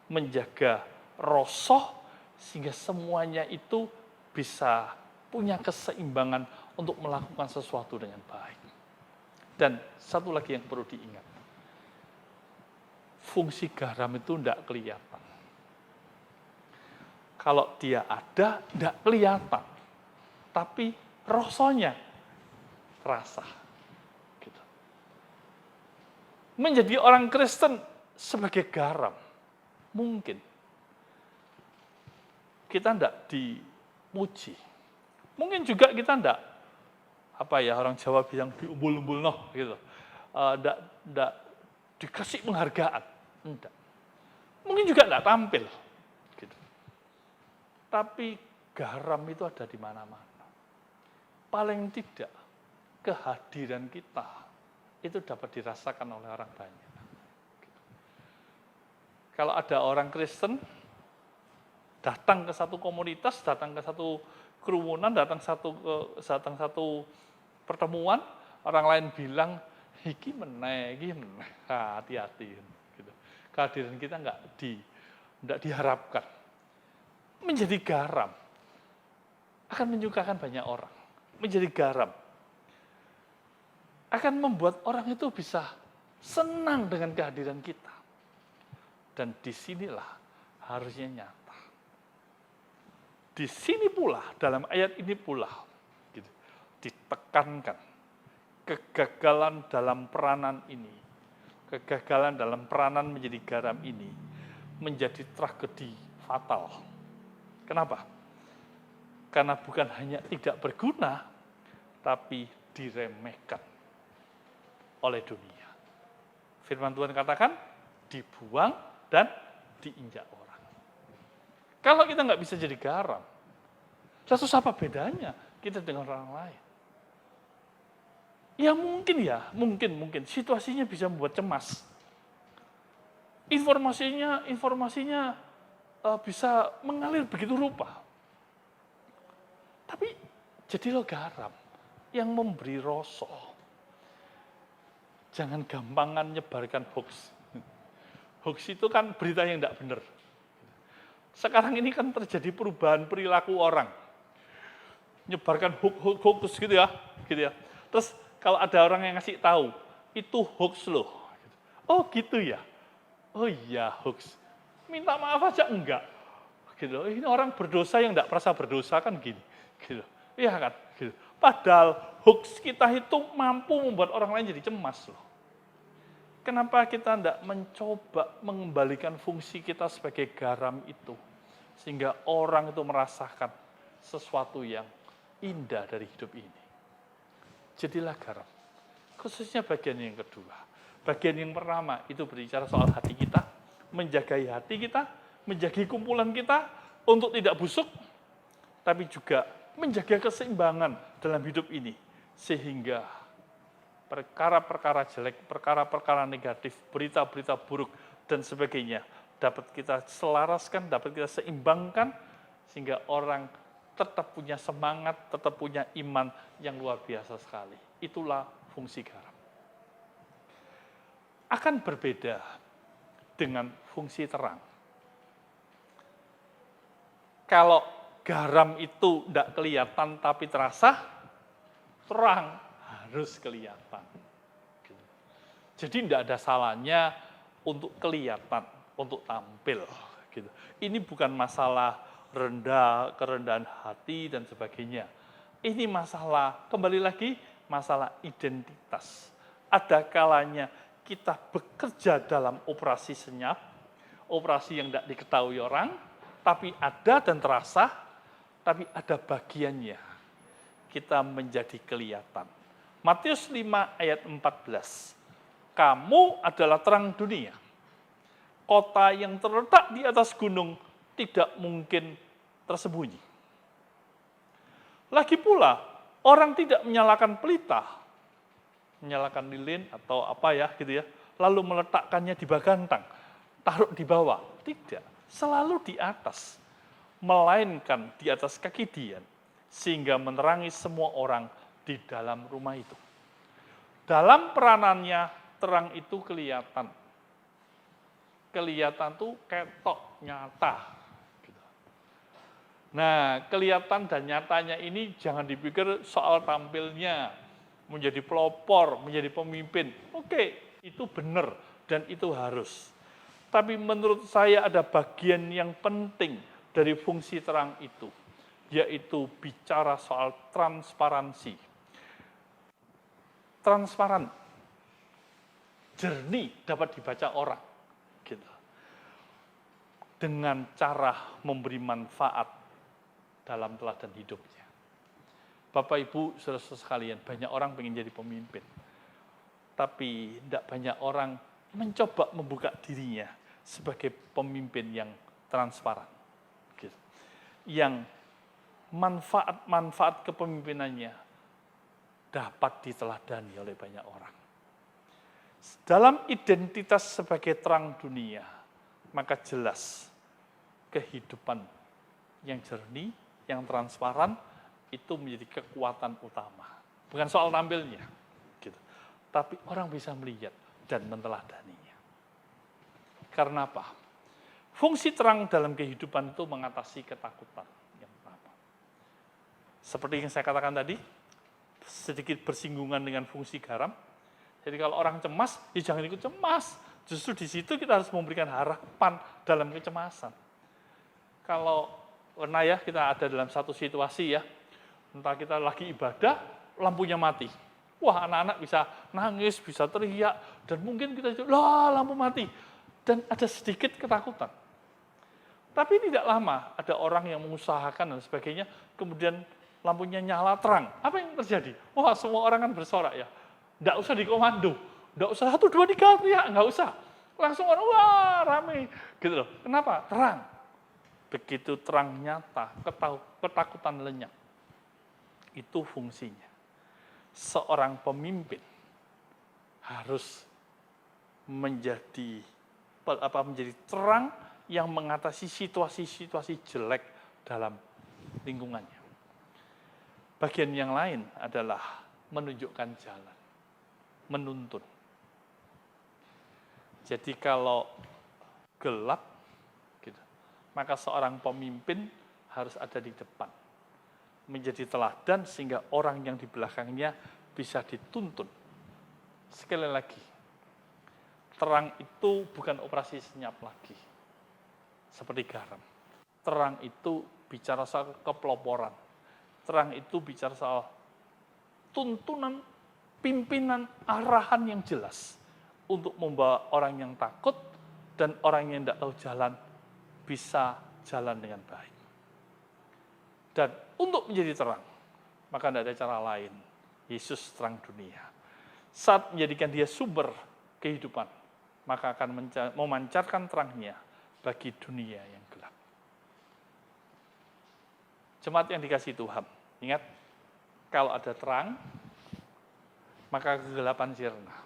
menjaga rosoh, sehingga semuanya itu bisa punya keseimbangan untuk melakukan sesuatu dengan baik. Dan satu lagi yang perlu diingat. Fungsi garam itu tidak kelihatan. Kalau dia ada, tidak kelihatan. Tapi rasanya terasa. Gitu. Menjadi orang Kristen sebagai garam. Mungkin. kita tidak dipuji. Mungkin juga kita tidak, orang Jawa bilang diumbul-umbul gitu. Tidak dikasih penghargaan. Enggak. Mungkin juga tidak tampil. Gitu. Tapi garam itu ada di mana-mana. Paling tidak kehadiran kita itu dapat dirasakan oleh orang banyak. Gitu. Kalau ada orang Kristen datang ke satu komunitas, datang ke satu kerumunan, datang satu pertemuan, orang lain bilang, iki meneh, hati-hati. Gitu. Kehadiran kita enggak diharapkan. Menjadi garam akan menyukakan banyak orang. Menjadi garam akan membuat orang itu bisa senang dengan kehadiran kita. Dan disinilah harusnya nyata. Di sini pula, dalam ayat ini pula, gitu, ditekankan kegagalan dalam peranan ini, kegagalan dalam peranan menjadi garam ini, menjadi tragedi fatal. Kenapa? Karena bukan hanya tidak berguna, tapi diremehkan oleh dunia. Firman Tuhan katakan, dibuang dan diinjak orang. Kalau kita nggak bisa jadi garam, terus apa bedanya kita dengan orang lain? Ya mungkin situasinya bisa membuat cemas. Informasinya bisa mengalir begitu rupa. Tapi jadilah garam yang memberi rasa. Jangan gampangan nyebarkan hoax. Hoax itu kan berita yang tidak benar. Sekarang ini kan terjadi perubahan perilaku orang. Nyebarkan hoax gitu ya. Terus kalau ada orang yang ngasih tahu, itu hoax loh. Oh gitu ya. Oh iya hoax. Minta maaf aja enggak. Gitu. Ini orang berdosa yang enggak merasa berdosa kan gini. Gitu. Iya kan? Gitu. Padahal hoax kita itu mampu membuat orang lain jadi cemas loh. Kenapa kita enggak mencoba mengembalikan fungsi kita sebagai garam itu? Sehingga orang itu merasakan sesuatu yang indah dari hidup ini. Jadilah garam. Khususnya bagian yang kedua. Bagian yang pertama itu berbicara soal hati kita, menjagai hati kita, menjaga kumpulan kita untuk tidak busuk, tapi juga menjaga keseimbangan dalam hidup ini. Sehingga perkara-perkara jelek, perkara-perkara negatif, berita-berita buruk, dan sebagainya dapat kita selaraskan, dapat kita seimbangkan, sehingga orang tetap punya semangat, tetap punya iman yang luar biasa sekali. Itulah fungsi garam. Akan berbeda dengan fungsi terang. Kalau garam itu tidak kelihatan tapi terasa, terang harus kelihatan. Jadi tidak ada salahnya untuk kelihatan, untuk tampil. Gitu. Ini bukan masalah kerendahan hati dan sebagainya. Ini masalah, kembali lagi, masalah identitas. Ada kalanya kita bekerja dalam operasi senyap, operasi yang tidak diketahui orang, tapi ada dan terasa, tapi ada bagiannya. Kita menjadi kelihatan. Matius 5 ayat 14. Kamu adalah terang dunia. Kota yang terletak di atas gunung tidak mungkin tersembunyi. Lagi pula, orang tidak menyalakan pelita, menyalakan lilin atau lalu meletakkannya di bagantang, taruh di bawah. Tidak, selalu di atas, melainkan di atas kaki Dian, sehingga menerangi semua orang di dalam rumah itu. Dalam peranannya, terang itu kelihatan. Kelihatan tuh ketok, nyata. Nah, kelihatan dan nyatanya ini jangan dipikir soal tampilnya, menjadi pelopor, menjadi pemimpin. Oke, itu benar dan itu harus. Tapi menurut saya ada bagian yang penting dari fungsi terang itu, yaitu bicara soal transparansi. Transparan, jernih dapat dibaca orang. Gitu. Dengan cara memberi manfaat dalam teladan hidupnya. Bapak, Ibu, saudara-saudara sekalian, banyak orang ingin jadi pemimpin. Tapi tidak banyak orang mencoba membuka dirinya sebagai pemimpin yang transparan. Gitu. Yang manfaat-manfaat kepemimpinannya dapat diteladani oleh banyak orang. Dalam identitas sebagai terang dunia, maka jelas kehidupan yang jernih, yang transparan, itu menjadi kekuatan utama. Bukan soal tampilnya, gitu. Tapi orang bisa melihat dan meneladaninya. Karena apa? Fungsi terang dalam kehidupan itu mengatasi ketakutan. Yang pertama. Seperti yang saya katakan tadi, sedikit bersinggungan dengan fungsi garam. Jadi kalau orang cemas, ya jangan ikut cemas. Justru di situ kita harus memberikan harapan dalam kecemasan. Kalau pernah ya kita ada dalam satu situasi ya, entah kita lagi ibadah, lampunya mati. Wah, anak-anak bisa nangis, bisa teriak, dan mungkin kita lah lampu mati. Dan ada sedikit ketakutan. Tapi tidak lama ada orang yang mengusahakan dan sebagainya, kemudian lampunya nyala terang. Apa yang terjadi? Wah, semua orang kan bersorak ya. Tidak usah dikomando, tidak usah 1, 2, 3 teriak, nggak usah. Langsung orang, wah rame. Gitu loh. Kenapa? Terang. Begitu terang nyata, ketakutan lenyap. Itu fungsinya. Seorang pemimpin harus menjadi terang yang mengatasi situasi-situasi jelek dalam lingkungannya. Bagian yang lain adalah menunjukkan jalan, menuntun. Jadi kalau gelap, gitu, maka seorang pemimpin harus ada di depan. Menjadi teladan sehingga orang yang di belakangnya bisa dituntun. Sekali lagi, terang itu bukan operasi senyap lagi. Seperti garam. Terang itu bicara soal kepeloporan. Terang itu bicara soal tuntunan, pimpinan, arahan yang jelas untuk membawa orang yang takut dan orang yang tidak tahu jalan bisa jalan dengan baik. Dan untuk menjadi terang, maka tidak ada cara lain. Yesus terang dunia. Saat menjadikan dia sumber kehidupan, maka akan memancarkan terangnya bagi dunia yang gelap. Jemaat yang dikasihi Tuhan, ingat, kalau ada terang, maka kegelapan sirna.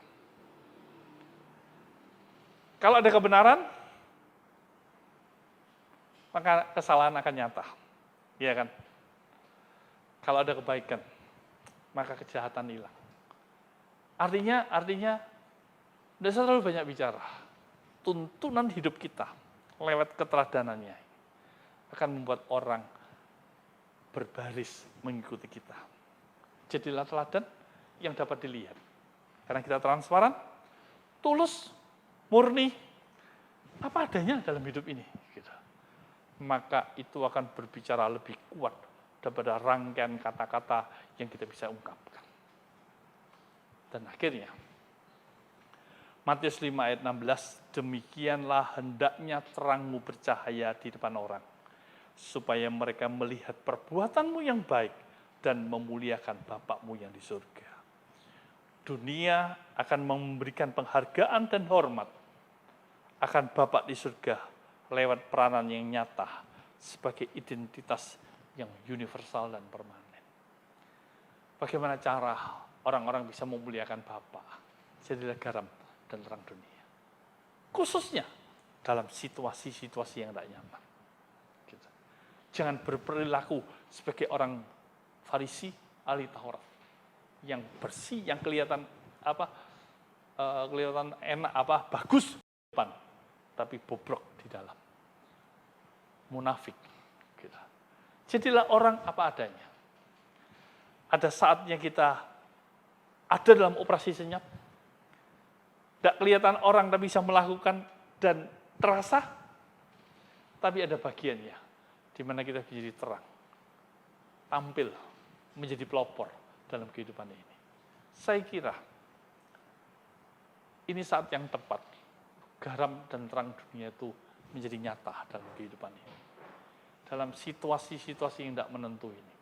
Kalau ada kebenaran, maka kesalahan akan nyata. Iya kan? Kalau ada kebaikan, maka kejahatan hilang. Artinya, tidak terlalu banyak bicara. Tuntunan hidup kita lewat keteladanannya akan membuat orang berbaris mengikuti kita. Jadilah teladan yang dapat dilihat. Karena kita transparan, tulus, murni, apa adanya dalam hidup ini. Gitu. Maka itu akan berbicara lebih kuat daripada rangkaian kata-kata yang kita bisa ungkapkan. Dan akhirnya, Matius 5 ayat 16, demikianlah hendaknya terangmu bercahaya di depan orang, supaya mereka melihat perbuatanmu yang baik dan memuliakan Bapakmu yang di surga. Dunia akan memberikan penghargaan dan hormat akan Bapa di surga lewat peranan yang nyata sebagai identitas yang universal dan permanen. Bagaimana cara orang-orang bisa memuliakan Bapa? Jadilah garam dan terang dunia. Khususnya dalam situasi-situasi yang tidak nyaman. Gitu. Jangan berperilaku sebagai orang Farisi, ahli Taurat, yang bersih, yang kelihatan kelihatan enak, bagus depan, tapi bobrok di dalam. Munafik. Gitu. Jadilah orang apa adanya. Ada saatnya kita ada dalam operasi senyap, tidak kelihatan orang tapi bisa melakukan dan terasa, tapi ada bagiannya di mana kita menjadi terang, tampil, menjadi pelopor dalam kehidupan ini. Saya kira ini saat yang tepat, garam dan terang dunia itu menjadi nyata dalam kehidupan ini. dalam situasi-situasi yang tidak menentu ini.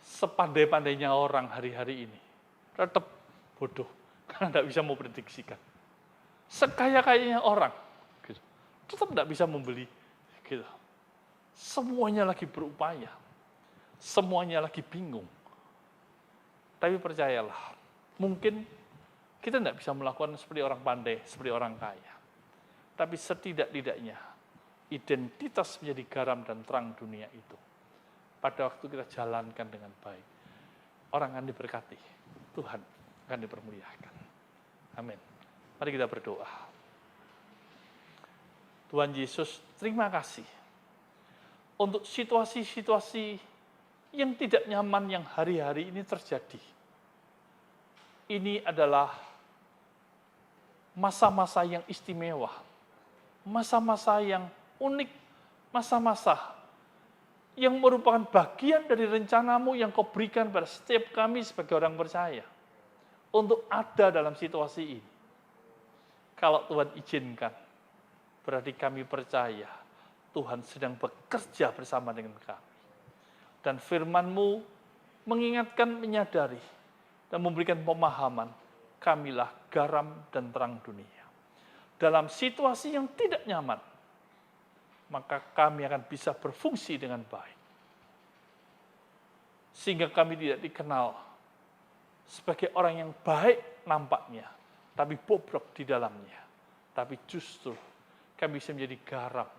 Sepandai-pandainya orang hari-hari ini, tetap bodoh, karena tidak bisa memprediksikan. Sekaya-kayanya orang, gitu, tetap tidak bisa membeli. Gitu. Semuanya lagi berupaya, semuanya lagi bingung. Tapi percayalah, mungkin kita tidak bisa melakukan seperti orang pandai, seperti orang kaya. Tapi setidak-tidaknya, identitas menjadi garam dan terang dunia itu, pada waktu kita jalankan dengan baik, orang akan diberkati, Tuhan akan dipermuliakan. Amin. Mari kita berdoa. Tuhan Yesus, terima kasih untuk situasi-situasi yang tidak nyaman yang hari-hari ini terjadi. Ini adalah masa-masa yang istimewa, masa-masa yang unik, masa-masa yang merupakan bagian dari rencanamu yang kau berikan pada setiap kami sebagai orang percaya untuk ada dalam situasi ini. Kalau Tuhan izinkan, berarti kami percaya Tuhan sedang bekerja bersama dengan kami. Dan firman-Mu mengingatkan, menyadari, dan memberikan pemahaman, kamilah garam dan terang dunia. Dalam situasi yang tidak nyaman, maka kami akan bisa berfungsi dengan baik. Sehingga kami tidak dikenal sebagai orang yang baik nampaknya, tapi bobrok di dalamnya. Tapi justru kami bisa menjadi garam,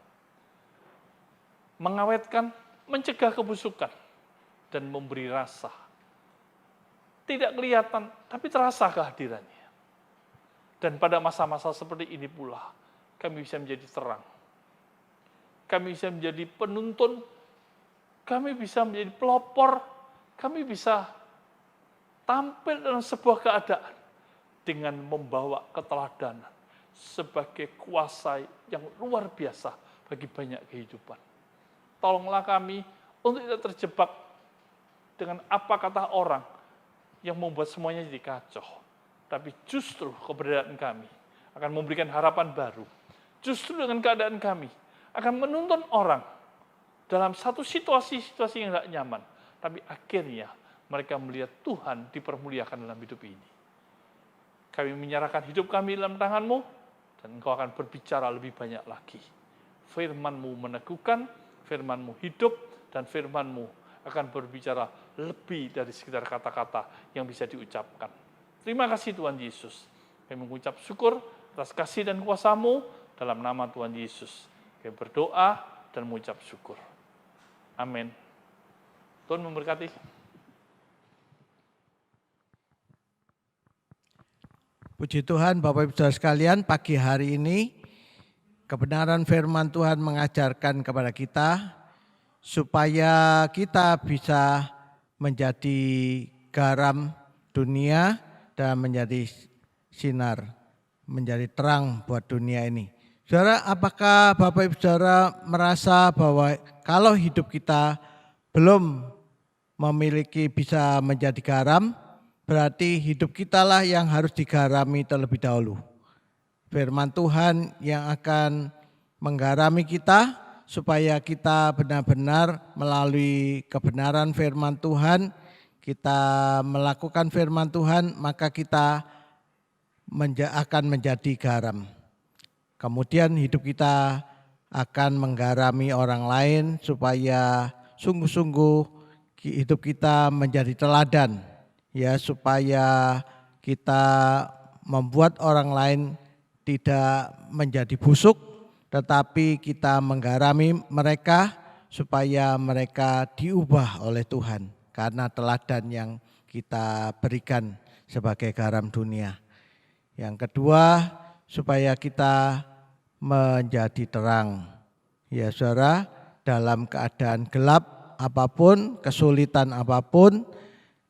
mengawetkan, mencegah kebusukan, dan memberi rasa. Tidak kelihatan, tapi terasa kehadirannya. Dan pada masa-masa seperti ini pula, kami bisa menjadi terang. Kami bisa menjadi penuntun, kami bisa menjadi pelopor, kami bisa tampil dalam sebuah keadaan dengan membawa keteladanan sebagai kuasa yang luar biasa bagi banyak kehidupan. Tolonglah kami untuk tidak terjebak dengan apa kata orang yang membuat semuanya jadi kacau. Tapi justru keberadaan kami akan memberikan harapan baru. Justru dengan keadaan kami akan menuntun orang dalam satu situasi-situasi yang tidak nyaman. Tapi akhirnya mereka melihat Tuhan dipermuliakan dalam hidup ini. Kami menyerahkan hidup kami dalam tangan-Mu, dan Engkau akan berbicara lebih banyak lagi. Firman-Mu meneguhkan, Firman-Mu hidup, dan Firman-Mu akan berbicara lebih dari sekedar kata-kata yang bisa diucapkan. Terima kasih Tuhan Yesus. Kami mengucap syukur atas kasih dan kuasa-Mu dalam nama Tuhan Yesus. Kami berdoa dan mengucap syukur. Amin. Tuhan memberkati. Puji Tuhan, Bapak Ibu Saudara sekalian, pagi hari ini kebenaran firman Tuhan mengajarkan kepada kita supaya kita bisa menjadi garam dunia dan menjadi sinar, menjadi terang buat dunia ini. Saudara, apakah Bapak Ibu Saudara merasa bahwa kalau hidup kita belum memiliki bisa menjadi garam, berarti hidup kitalah yang harus digarami terlebih dahulu. Firman Tuhan yang akan menggarami kita supaya kita benar-benar melalui kebenaran firman Tuhan, kita melakukan firman Tuhan, maka kita akan menjadi garam. Kemudian hidup kita akan menggarami orang lain supaya sungguh-sungguh hidup kita menjadi teladan. Ya, supaya kita membuat orang lain tidak menjadi busuk, tetapi kita menggarami mereka supaya mereka diubah oleh Tuhan karena teladan yang kita berikan sebagai garam dunia. Yang kedua, supaya kita menjadi terang. Ya saudara, dalam keadaan gelap apapun, kesulitan apapun,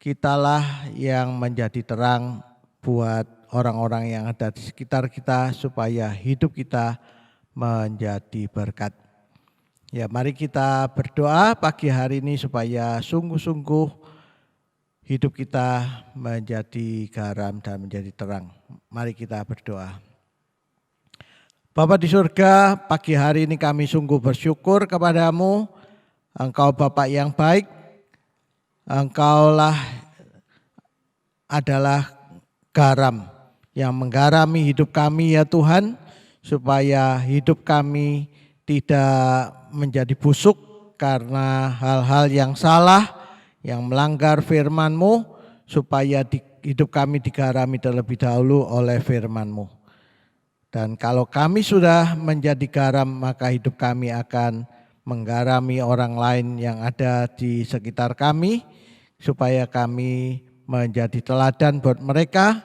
kitalah yang menjadi terang buat orang-orang yang ada di sekitar kita supaya hidup kita menjadi berkat. Ya, mari kita berdoa pagi hari ini supaya sungguh-sungguh hidup kita menjadi garam dan menjadi terang. Mari kita berdoa. Bapa di surga, pagi hari ini kami sungguh bersyukur kepadamu. Engkau Bapa yang baik, Engkaulah adalah garam yang menggarami hidup kami ya Tuhan, supaya hidup kami tidak menjadi busuk karena hal-hal yang salah, yang melanggar firman-Mu, supaya hidup kami digarami terlebih dahulu oleh firman-Mu. Dan kalau kami sudah menjadi garam, maka hidup kami akan menggarami orang lain yang ada di sekitar kami, supaya kami menjadi teladan buat mereka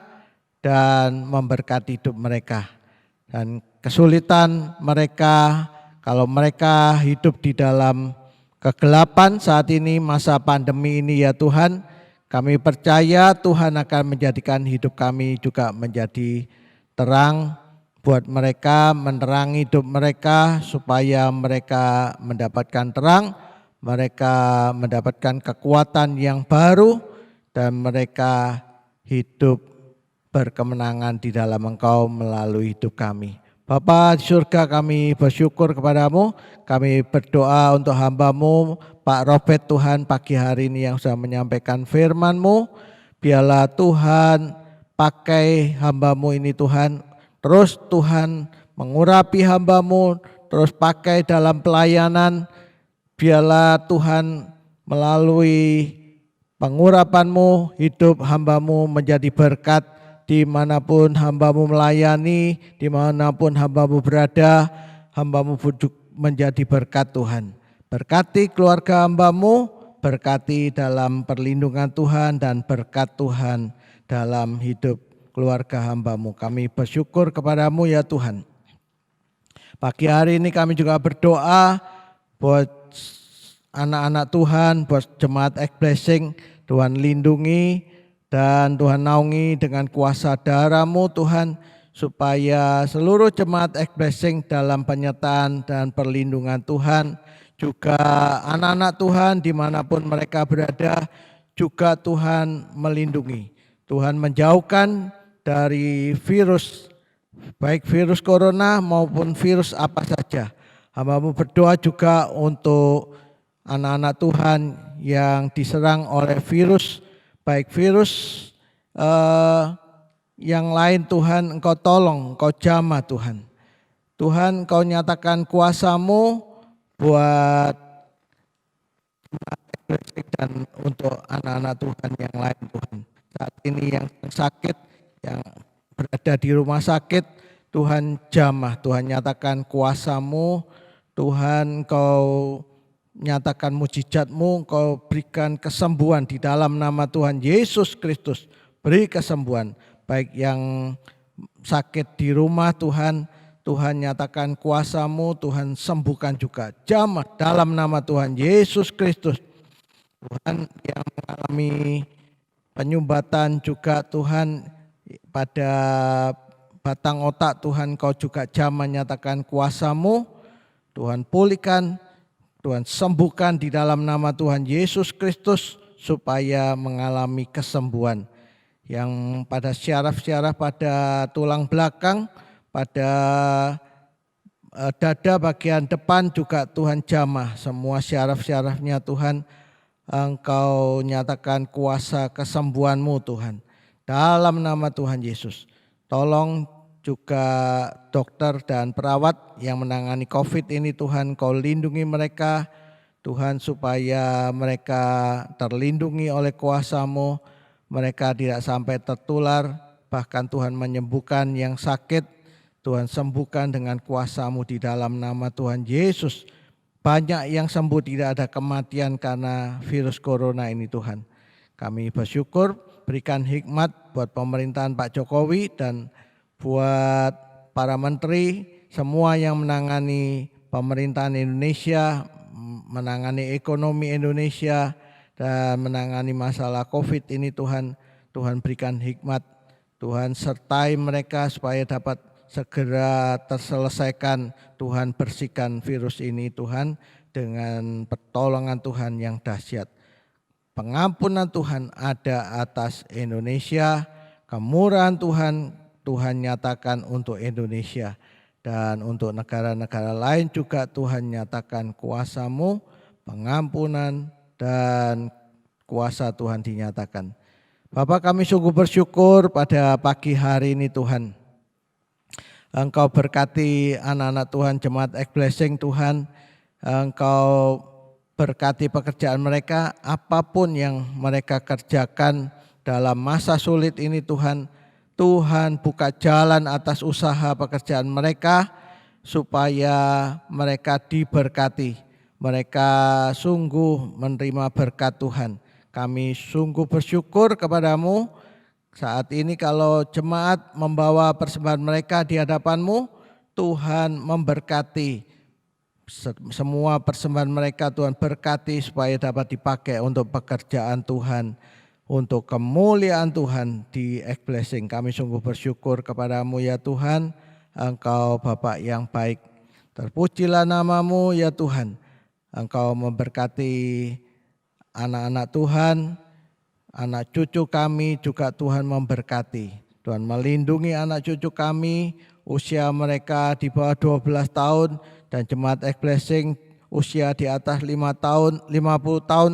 dan memberkati hidup mereka. Dan kesulitan mereka, kalau mereka hidup di dalam kegelapan saat ini, masa pandemi ini ya Tuhan, kami percaya Tuhan akan menjadikan hidup kami juga menjadi terang buat mereka, menerangi hidup mereka supaya mereka mendapatkan terang, mereka mendapatkan kekuatan yang baru, dan mereka hidup berkemenangan di dalam Engkau melalui hidup kami. Bapa di surga, kami bersyukur kepadamu, kami berdoa untuk hamba-Mu Pak Robert Tuhan pagi hari ini yang sudah menyampaikan firman-Mu. Biarlah Tuhan pakai hamba-Mu ini Tuhan, terus Tuhan mengurapi hamba-Mu, terus pakai dalam pelayanan. Biarlah Tuhan melalui pengurapan-Mu, hidup hamba-Mu menjadi berkat dimanapun hamba-Mu melayani, dimanapun hamba-Mu berada, hamba-Mu menjadi berkat Tuhan. Berkati keluarga hamba-Mu, berkati dalam perlindungan Tuhan, dan berkat Tuhan dalam hidup keluarga hamba-Mu. Kami bersyukur kepadamu ya Tuhan. Pagi hari ini kami juga berdoa buat anak-anak Tuhan, buat jemaat X-Blessing. Tuhan lindungi dan Tuhan naungi dengan kuasa darah-Mu Tuhan, supaya seluruh jemaat X-Blessing dalam penyertaan dan perlindungan Tuhan. Juga anak-anak Tuhan dimanapun mereka berada, juga Tuhan melindungi. Tuhan menjauhkan dari virus, baik virus corona maupun virus apa saja. Hamba-Mu berdoa juga untuk anak-anak Tuhan yang diserang oleh virus, baik virus yang lain Tuhan, Engkau tolong, Engkau jamah Tuhan. Tuhan, Engkau nyatakan kuasa-Mu buat dan untuk anak-anak Tuhan yang lain Tuhan. Saat ini yang sakit, yang berada di rumah sakit, Tuhan jamah, Tuhan nyatakan kuasa-Mu, Tuhan Engkau nyatakan mujizat-Mu, Engkau berikan kesembuhan di dalam nama Tuhan Yesus Kristus. Beri kesembuhan, baik yang sakit di rumah Tuhan, Tuhan nyatakan kuasa-Mu, Tuhan sembuhkan juga. Jamah dalam nama Tuhan Yesus Kristus. Tuhan yang mengalami penyumbatan juga Tuhan, pada batang otak Tuhan Kau juga jamah nyatakan kuasa-Mu, Tuhan pulihkan, Tuhan sembuhkan di dalam nama Tuhan Yesus Kristus, supaya mengalami kesembuhan. Yang pada syaraf-syaraf pada tulang belakang, pada dada bagian depan juga Tuhan jamah, semua syaraf-syarafnya Tuhan Engkau nyatakan kuasa kesembuhan-Mu Tuhan. Dalam nama Tuhan Yesus, tolong juga dokter dan perawat yang menangani COVID ini Tuhan, Kau lindungi mereka Tuhan, supaya mereka terlindungi oleh kuasa-Mu, mereka tidak sampai tertular, bahkan Tuhan menyembuhkan yang sakit, Tuhan sembuhkan dengan kuasa-Mu di dalam nama Tuhan Yesus. Banyak yang sembuh, tidak ada kematian karena virus corona ini Tuhan. Kami bersyukur, berikan hikmat buat pemerintahan Pak Jokowi dan buat para menteri, semua yang menangani pemerintahan Indonesia, menangani ekonomi Indonesia, dan menangani masalah COVID ini Tuhan. Tuhan berikan hikmat, Tuhan sertai mereka supaya dapat segera terselesaikan. Tuhan bersihkan virus ini Tuhan dengan pertolongan Tuhan yang dahsyat. Pengampunan Tuhan ada atas Indonesia, kemurahan Tuhan, Tuhan nyatakan untuk Indonesia. Dan untuk negara-negara lain juga Tuhan nyatakan kuasa-Mu, pengampunan dan kuasa Tuhan dinyatakan. Bapak, kami sungguh bersyukur pada pagi hari ini Tuhan. Engkau berkati anak-anak Tuhan, jemaat X-Blessing Tuhan. Engkau berkati pekerjaan mereka, apapun yang mereka kerjakan dalam masa sulit ini Tuhan. Tuhan buka jalan atas usaha pekerjaan mereka supaya mereka diberkati. Mereka sungguh menerima berkat Tuhan. Kami sungguh bersyukur kepadamu. Saat ini kalau jemaat membawa persembahan mereka di hadapan-Mu, Tuhan memberkati semua persembahan mereka. Tuhan berkati supaya dapat dipakai untuk pekerjaan Tuhan, untuk kemuliaan Tuhan di X-Blessing. Kami sungguh bersyukur kepadamu ya Tuhan. Engkau Bapa yang baik. Terpujilah nama-Mu ya Tuhan. Engkau memberkati anak-anak Tuhan, anak cucu kami juga Tuhan memberkati. Tuhan melindungi anak cucu kami, usia mereka di bawah 12 tahun dan jemaat X-Blessing usia di atas 5 tahun, 50 tahun.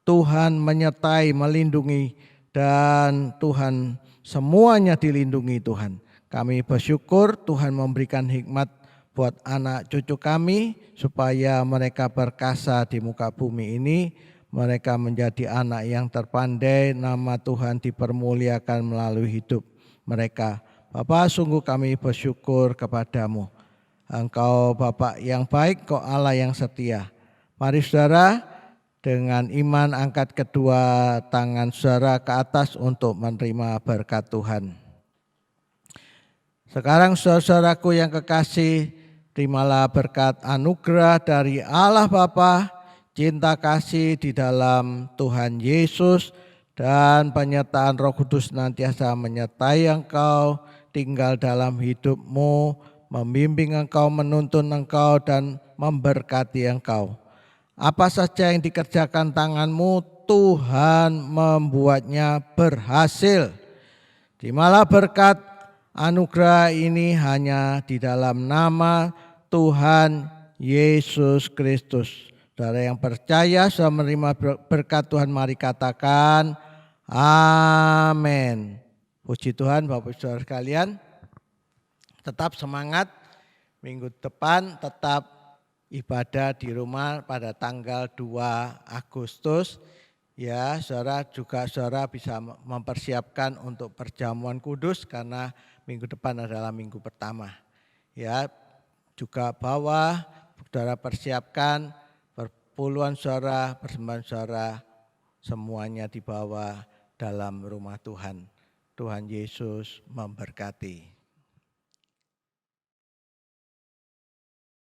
Tuhan menyertai, melindungi dan Tuhan semuanya dilindungi Tuhan. Kami bersyukur Tuhan memberikan hikmat buat anak cucu kami supaya mereka perkasa di muka bumi ini. Mereka menjadi anak yang terpandai, nama Tuhan dipermuliakan melalui hidup mereka. Bapa, sungguh kami bersyukur kepadamu. Engkau Bapa yang baik, Kau Allah yang setia. Mari saudara, dengan iman angkat kedua tangan saudara ke atas untuk menerima berkat Tuhan. Sekarang saudara-saudaraku yang kekasih, terimalah berkat anugerah dari Allah Bapa, cinta kasih di dalam Tuhan Yesus dan penyertaan Roh Kudus nantiasa menyertai engkau, tinggal dalam hidupmu, membimbing engkau, menuntun engkau dan memberkati engkau. Apa saja yang dikerjakan tanganmu, Tuhan membuatnya berhasil. Terimalah berkat anugerah ini hanya di dalam nama Tuhan Yesus Kristus. Saudara yang percaya sudah menerima berkat Tuhan, mari katakan amin. Puji Tuhan Bapak Saudara sekalian. Tetap semangat, minggu depan tetap ibadah di rumah pada tanggal 2 Agustus. Ya, saudara juga saudara bisa mempersiapkan untuk perjamuan kudus karena minggu depan adalah minggu pertama. Ya, juga bawa saudara persiapkan puluhan saudara, persembahan saudara, semuanya dibawa dalam rumah Tuhan. Tuhan Yesus memberkati.